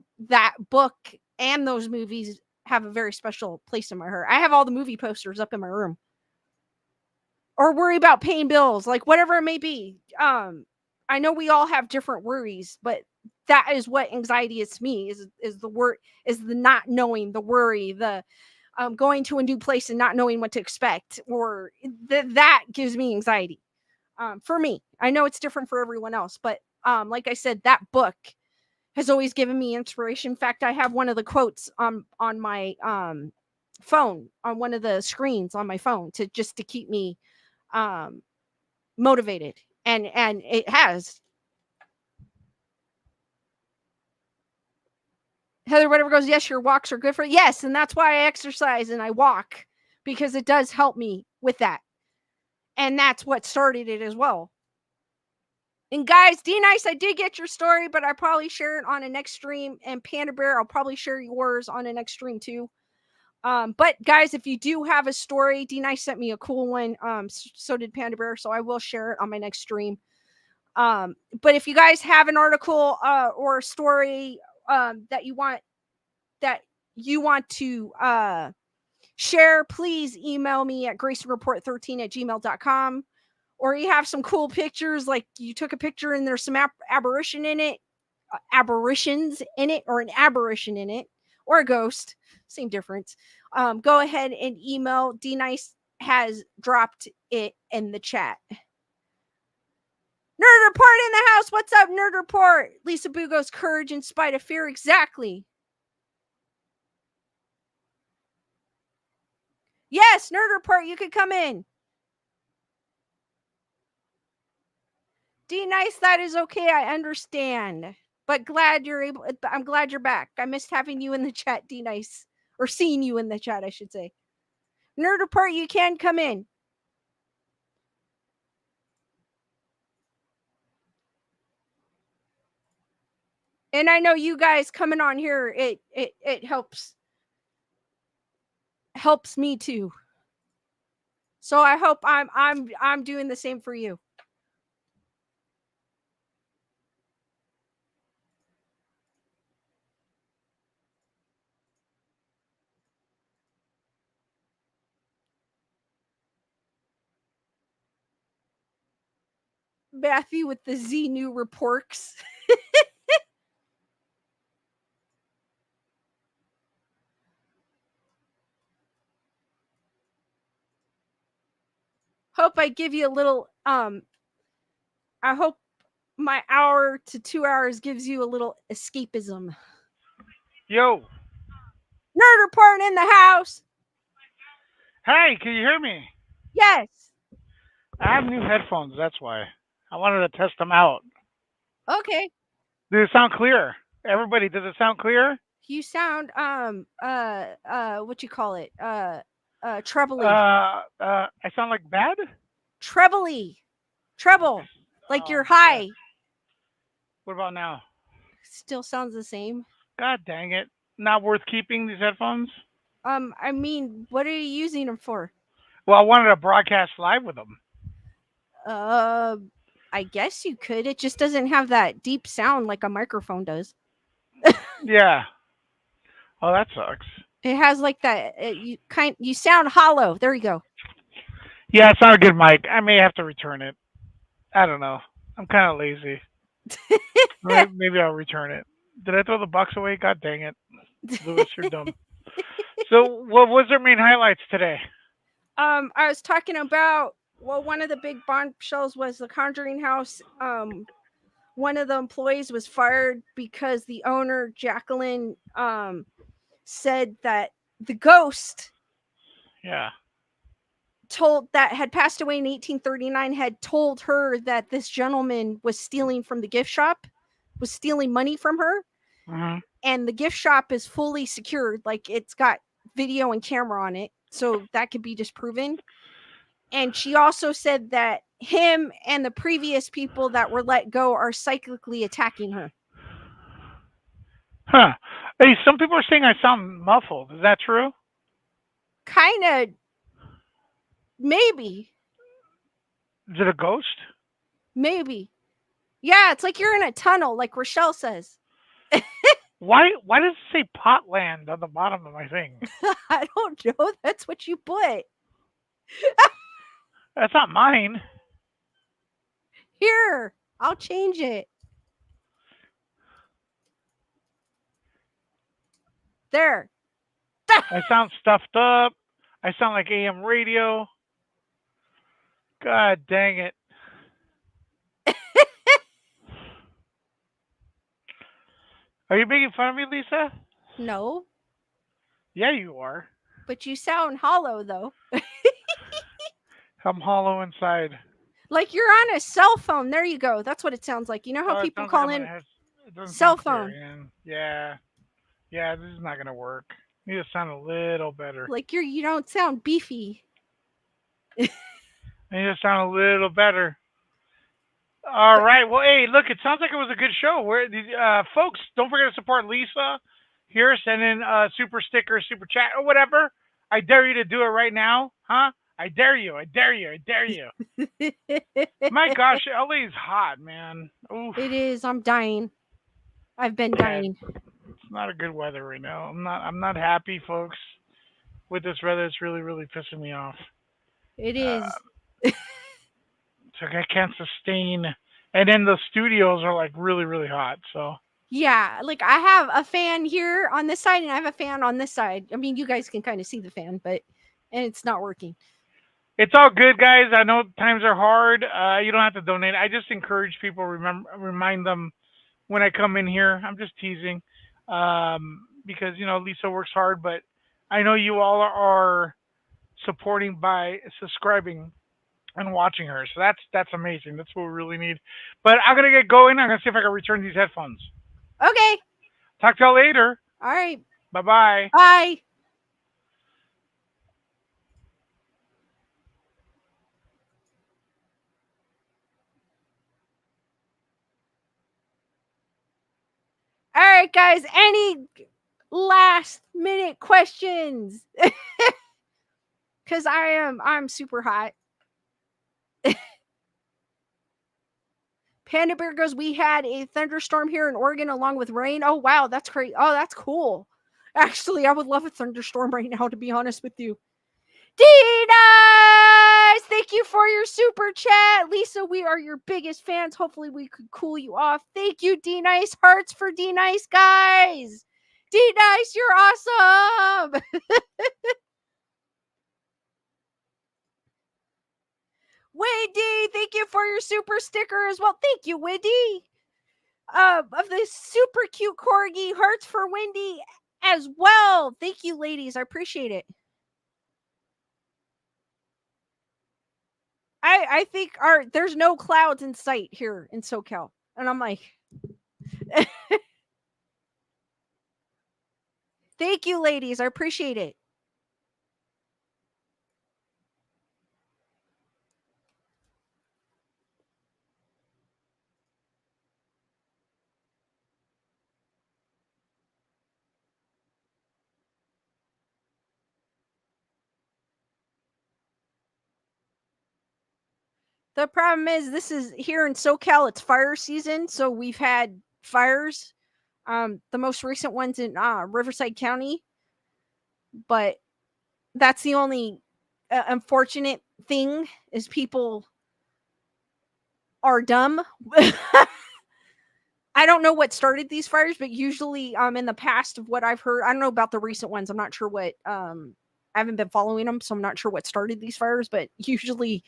and those movies have a very special place in my heart. I have all the movie posters up in my room. Or worry about paying bills, like whatever it may be. I know we all have different worries, but that is what anxiety is to me, is the not knowing, the worry, the going to a new place and not knowing what to expect, or that gives me anxiety. For me, I know it's different for everyone else, but like I said, that book has always given me inspiration. In fact, I have one of the quotes on my phone, on one of the screens on my phone, to keep me motivated, and it has. Heather whatever goes, yes, your walks are good for, yes, and that's why I exercise and I walk, because it does help me with that. And that's what started it as well. And guys, D-Nice, I did get your story, but I probably share it on a next stream. And Panda Bear, I'll probably share yours on a next stream too. But guys, if you do have a story, D-Nice sent me a cool one. So did Panda Bear, so I will share it on my next stream. But if you guys have an article or a story that you want to share, please email me at graysonreport13@gmail.com. Or you have some cool pictures, like you took a picture and there's some apparitions in it, or an apparition in it, or a ghost, same difference. Go ahead and email. D-Nice has dropped it in the chat. Nerd Report in the house. What's up, Nerd Report? Lisa Boo goes, courage in spite of fear. Exactly. Yes, Nerd Report, you could come in. D-Nice, that is okay. I understand. But I'm glad you're back. I missed having you in the chat, D-Nice. Or seeing you in the chat, I should say. Nerd Report, you can come in. And I know you guys coming on here, it helps me too. So I hope I'm doing the same for you. Matthew with the Z new reports. Hope I give you a little I hope my hour to 2 hours gives you a little escapism. Yo. Nerd Report in the house. Hey, can you hear me? Yes. I have new headphones, that's why. I wanted to test them out. Okay. Does it sound clear? Everybody, does it sound clear? You sound what you call it? Trebly. I sound like bad? Trebly. Treble. Like you're high. Yeah. What about now? Still sounds the same. God dang it. Not worth keeping these headphones? I mean, what are you using them for? Well, I wanted to broadcast live with them. I guess you could. It just doesn't have that deep sound like a microphone does. Yeah. Oh, that sucks. It has like that. You sound hollow. There you go. Yeah, it's not a good mic. I may have to return it. I don't know. I'm kind of lazy. Maybe I'll return it. Did I throw the box away? God dang it. Lewis, you're dumb. So, what was their main highlights today? I was talking about, well, one of the big bombshells was the Conjuring House. One of the employees was fired because the owner, Jacqueline, said that the ghost Yeah. that had passed away in 1839 had told her that this gentleman was stealing from the gift shop, was stealing money from her. Mhm. And the gift shop is fully secured, like it's got video and camera on it, so that could be disproven. And she also said that him and the previous people that were let go are psychically attacking her. Huh. Hey, some people are saying I sound muffled. Is that true? Kind of, maybe. Is it a ghost? Maybe. Yeah, it's like you're in a tunnel, like Rochelle says. Why does it say Potland on the bottom of my thing? I don't know. That's what you put. That's not mine. Here, I'll change it. There. I sound stuffed up. I sound like AM radio. God dang it. Are you making fun of me, Lisa? No, Yeah, you are. but you sound hollow though. I'm hollow inside. Like you're on a cell phone. There you go. That's what it sounds like. You know how Oh, it people sounds like call I'm in gonna have. It doesn't cell sound clear, phone. Ian. Yeah. Yeah, this is not gonna work. Need to sound a little better. Like you don't sound beefy. I need to sound a little better. All right. Well, hey, look, it sounds like it was a good show. Where, folks, don't forget to support Lisa here. Send in super sticker, super chat, or whatever. I dare you to do it right now, huh? I dare you. I dare you. I dare you. My gosh, LA is hot, man. Oof. It is. I'm dying. I've been Yeah, dying. it's not a good weather right now. I'm not happy, folks, with this weather. It's really, really pissing me off. It is. It's like I can't sustain. And then the studios are like really, really hot. So Yeah, like I have a fan here on this side and I have a fan on this side. I mean, you guys can kind of see the fan, but and it's not working. it's all good, guys. I know times are hard. You don't have to donate. I just encourage people, remind them when I come in here. I'm just teasing, because Lisa works hard, but I know you all are supporting by subscribing and watching her. So that's amazing. That's what we really need. But I'm gonna get going. I'm gonna see if I can return these headphones. Okay. Talk to y'all later. All right. Bye-bye. Bye. All right, guys. Any last minute questions? Because I'm super hot. Panda Bear goes, we had a thunderstorm here in Oregon along with rain. Oh, wow. That's great. Oh, that's cool. Actually, I would love a thunderstorm right now, to be honest with you. D-Nice! Thank you for your super chat. Lisa, we are your biggest fans. Hopefully we could cool you off. Thank you, D-Nice. Hearts for D-Nice, guys. D-Nice, you're awesome. Wendy, thank you for your super sticker as well. Thank you, Wendy. Of the super cute corgi, hearts for Wendy as well. Thank you, ladies. I appreciate it. I think there's no clouds in sight here in SoCal. And I'm like, thank you, ladies. I appreciate it. The problem is this is here in SoCal, it's fire season, so we've had fires. The most recent one's in Riverside County. But that's the only unfortunate thing is people are dumb. I don't know what started these fires, but usually in the past of what I've heard, I don't know about the recent ones. I'm not sure what I haven't been following them, so I'm not sure what started these fires, but usually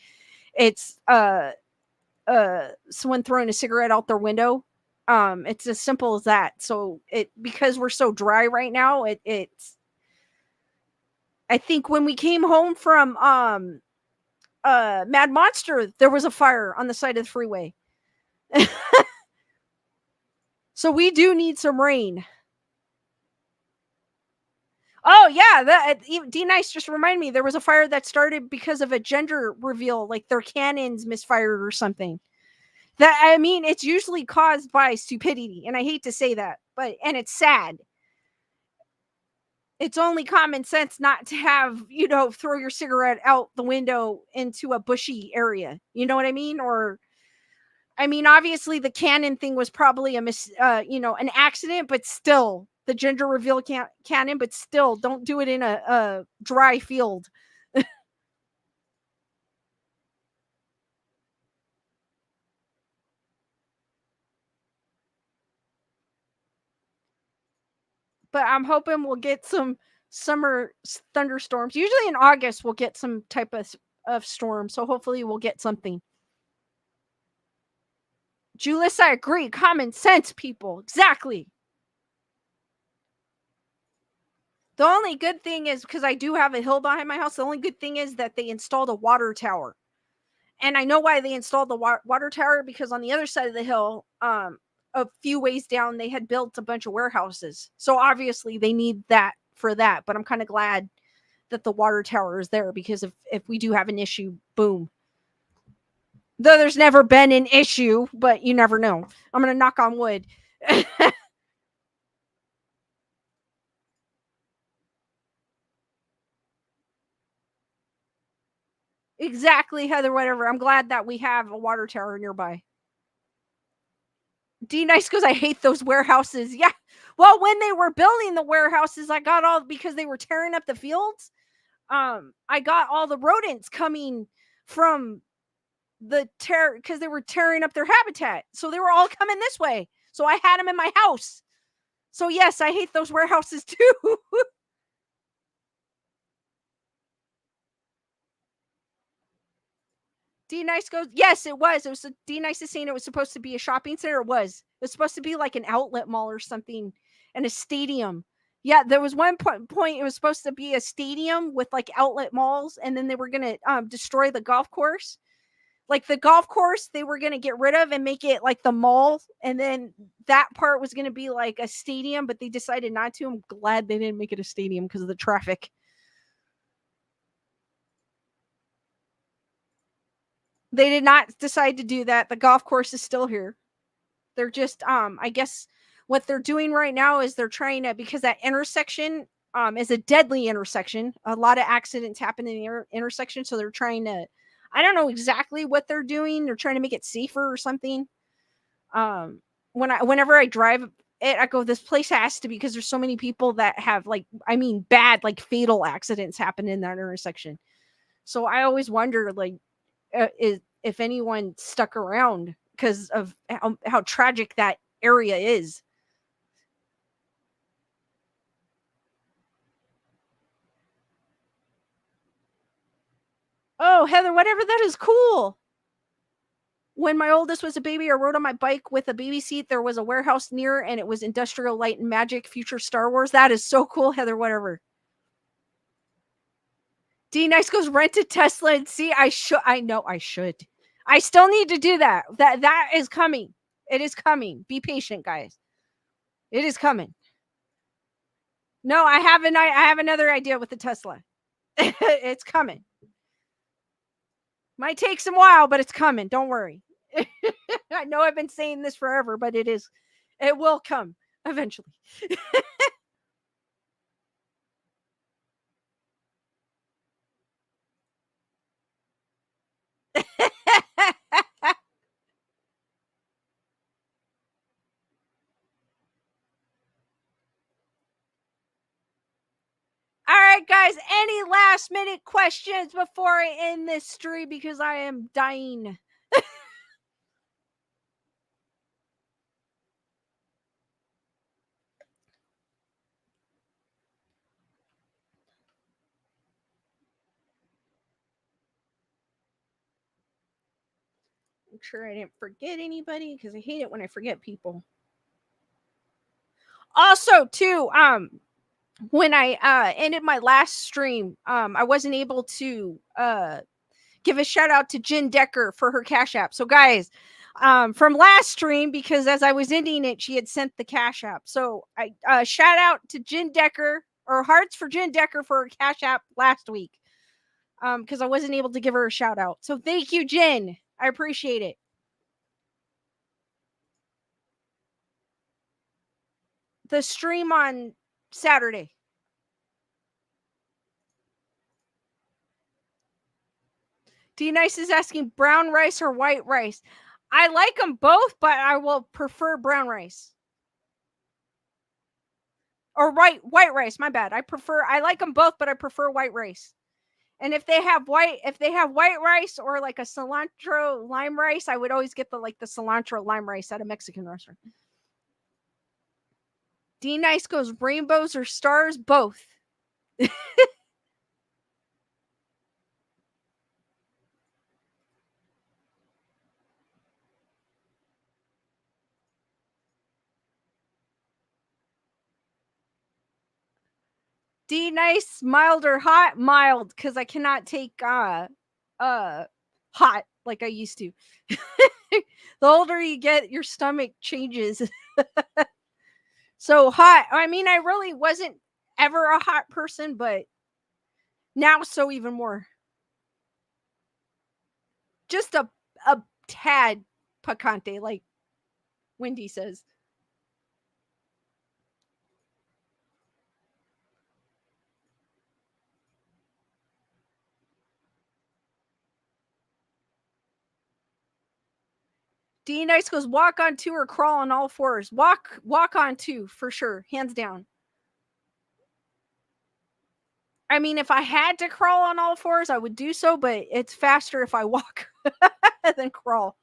it's someone throwing a cigarette out their window. It's as simple as that. So because we're so dry right now, it's I think when we came home from Mad Monster, there was a fire on the side of the freeway. So we do need some rain. Oh yeah, that D Nice just reminded me there was a fire that started because of a gender reveal, like their cannons misfired or something. That I mean, it's usually caused by stupidity, and I hate to say that, but and it's sad. It's only common sense not to have, throw your cigarette out the window into a bushy area. You know what I mean? Or I mean, obviously the cannon thing was probably an accident, but still, the gender reveal cannon, but still, don't do it in a dry field. But I'm hoping we'll get some summer thunderstorms. Usually in August, we'll get some type of storm. So hopefully we'll get something. Julius, I agree. Common sense, people. Exactly. The only good thing is, because I do have a hill behind my house, the only good thing is that they installed a water tower. And I know why they installed the water tower, because on the other side of the hill, a few ways down, they had built a bunch of warehouses. So obviously they need that for that. But I'm kind of glad that the water tower is there, because if we do have an issue, boom. Though there's never been an issue, but you never know. I'm going to knock on wood. Exactly, Heather, whatever. I'm glad that we have a water tower nearby. D Nice goes, I hate those warehouses. Yeah. Well, when they were building the warehouses, I got all, because they were tearing up the fields. I got all the rodents coming from the because they were tearing up their habitat. So they were all coming this way. So I had them in my house. So yes, I hate those warehouses too. D Nice goes, yes, it was. It was D Nice is saying it was supposed to be a shopping center. It was supposed to be like an outlet mall or something, and a stadium. Yeah, there was one point it was supposed to be a stadium with like outlet malls, and then they were gonna destroy the golf course. Like the golf course, they were gonna get rid of and make it like the mall, and then that part was gonna be like a stadium, but they decided not to. I'm glad they didn't make it a stadium because of the traffic. They did not decide to do that. The golf course is still here. They're just I guess what they're doing right now is they're trying to, because that intersection is a deadly intersection. A lot of accidents happen in the intersection, so they're trying to, I don't know exactly what they're doing. They're trying to make it safer or something. Whenever I drive it, I go, this place has to be, because there's so many people that have bad, like fatal accidents happen in that intersection. So I always wonder, like, if anyone stuck around because of how tragic that area is. Oh, Heather, whatever, that is cool. When my oldest was a baby, I rode on my bike with a baby seat. There was a warehouse near, and it was Industrial Light and Magic, future Star Wars. That is so cool, Heather, whatever. D Nice goes, rent a Tesla and see. I know I should. I still need to do that. That is coming. It is coming. Be patient, guys. It is coming. No, I have another idea with the Tesla. It's coming. Might take some while, but it's coming. Don't worry. I know I've been saying this forever, but it will come eventually. All right, right, guys. Any last minute questions before I end this stream because I am dying? I'm sure I didn't forget anybody because I hate it when I forget people. Also, too, when I ended my last stream, I wasn't able to give a shout out to Jen Decker for her Cash App. So, guys, from last stream, because as I was ending it, she had sent the Cash App. So, I shout out to Jen Decker, or hearts for Jen Decker for her Cash App last week, because I wasn't able to give her a shout out. So, thank you, Jen. I appreciate it. The stream on Saturday. D Nice is asking brown rice or white rice. I like them both, but I will prefer brown rice. Or white rice, my bad. I like them both, but I prefer white rice. And if they have white rice or like a cilantro lime rice, I would always get the cilantro lime rice at a Mexican restaurant. D Nice goes rainbows or stars, both. D Nice, mild or hot? Mild, because I cannot take hot like I used to. The older you get, your stomach changes. So hot. I mean, I really wasn't ever a hot person, but now so even more. Just a tad picante, like Wendy says. D Nice goes walk on two or crawl on all fours. Walk on two for sure, hands down. I mean, if I had to crawl on all fours, I would do so, but it's faster if I walk than crawl.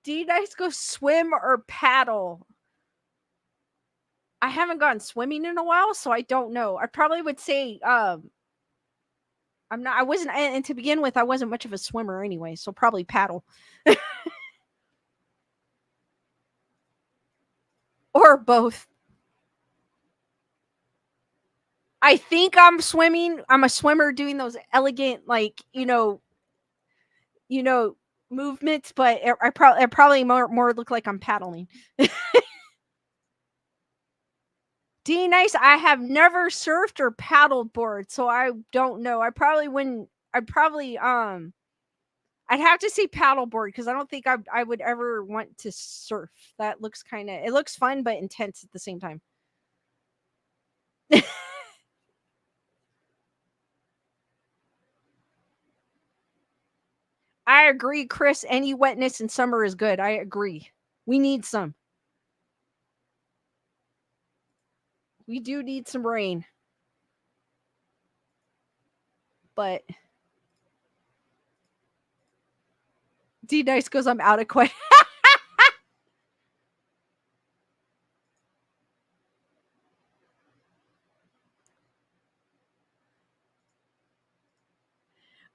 D Nice goes swim or paddle. I haven't gone swimming in a while, so I don't know. I probably would say I wasn't, and to begin with, I wasn't much of a swimmer anyway, so probably paddle. Or both. I think I'm swimming. I'm a swimmer doing those elegant, like, movements, but I probably more look like I'm paddling. D Nice, I have never surfed or paddled board, so I don't know. I probably wouldn't. I'd have to say paddleboard because I don't think I would ever want to surf. That looks it looks fun but intense at the same time. I agree, Chris. Any wetness in summer is good. I agree. We need some. We do need some rain. But D Nice goes, I'm out of questions.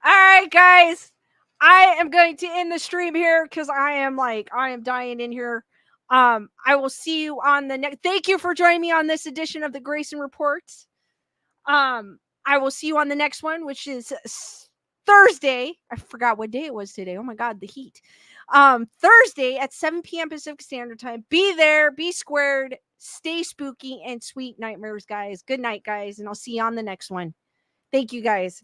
All right, guys. I am going to end the stream here because I am dying in here. I will see you on the next. Thank you for joining me on this edition of the Grayson Reports. I will see you on the next one, which is Thursday. I forgot what day it was today. Oh my God, the heat. Thursday at 7 p.m. Pacific Standard Time. Be there, be squared, stay spooky, and sweet nightmares, guys. Good night, guys, and I'll see you on the next one. Thank you, guys.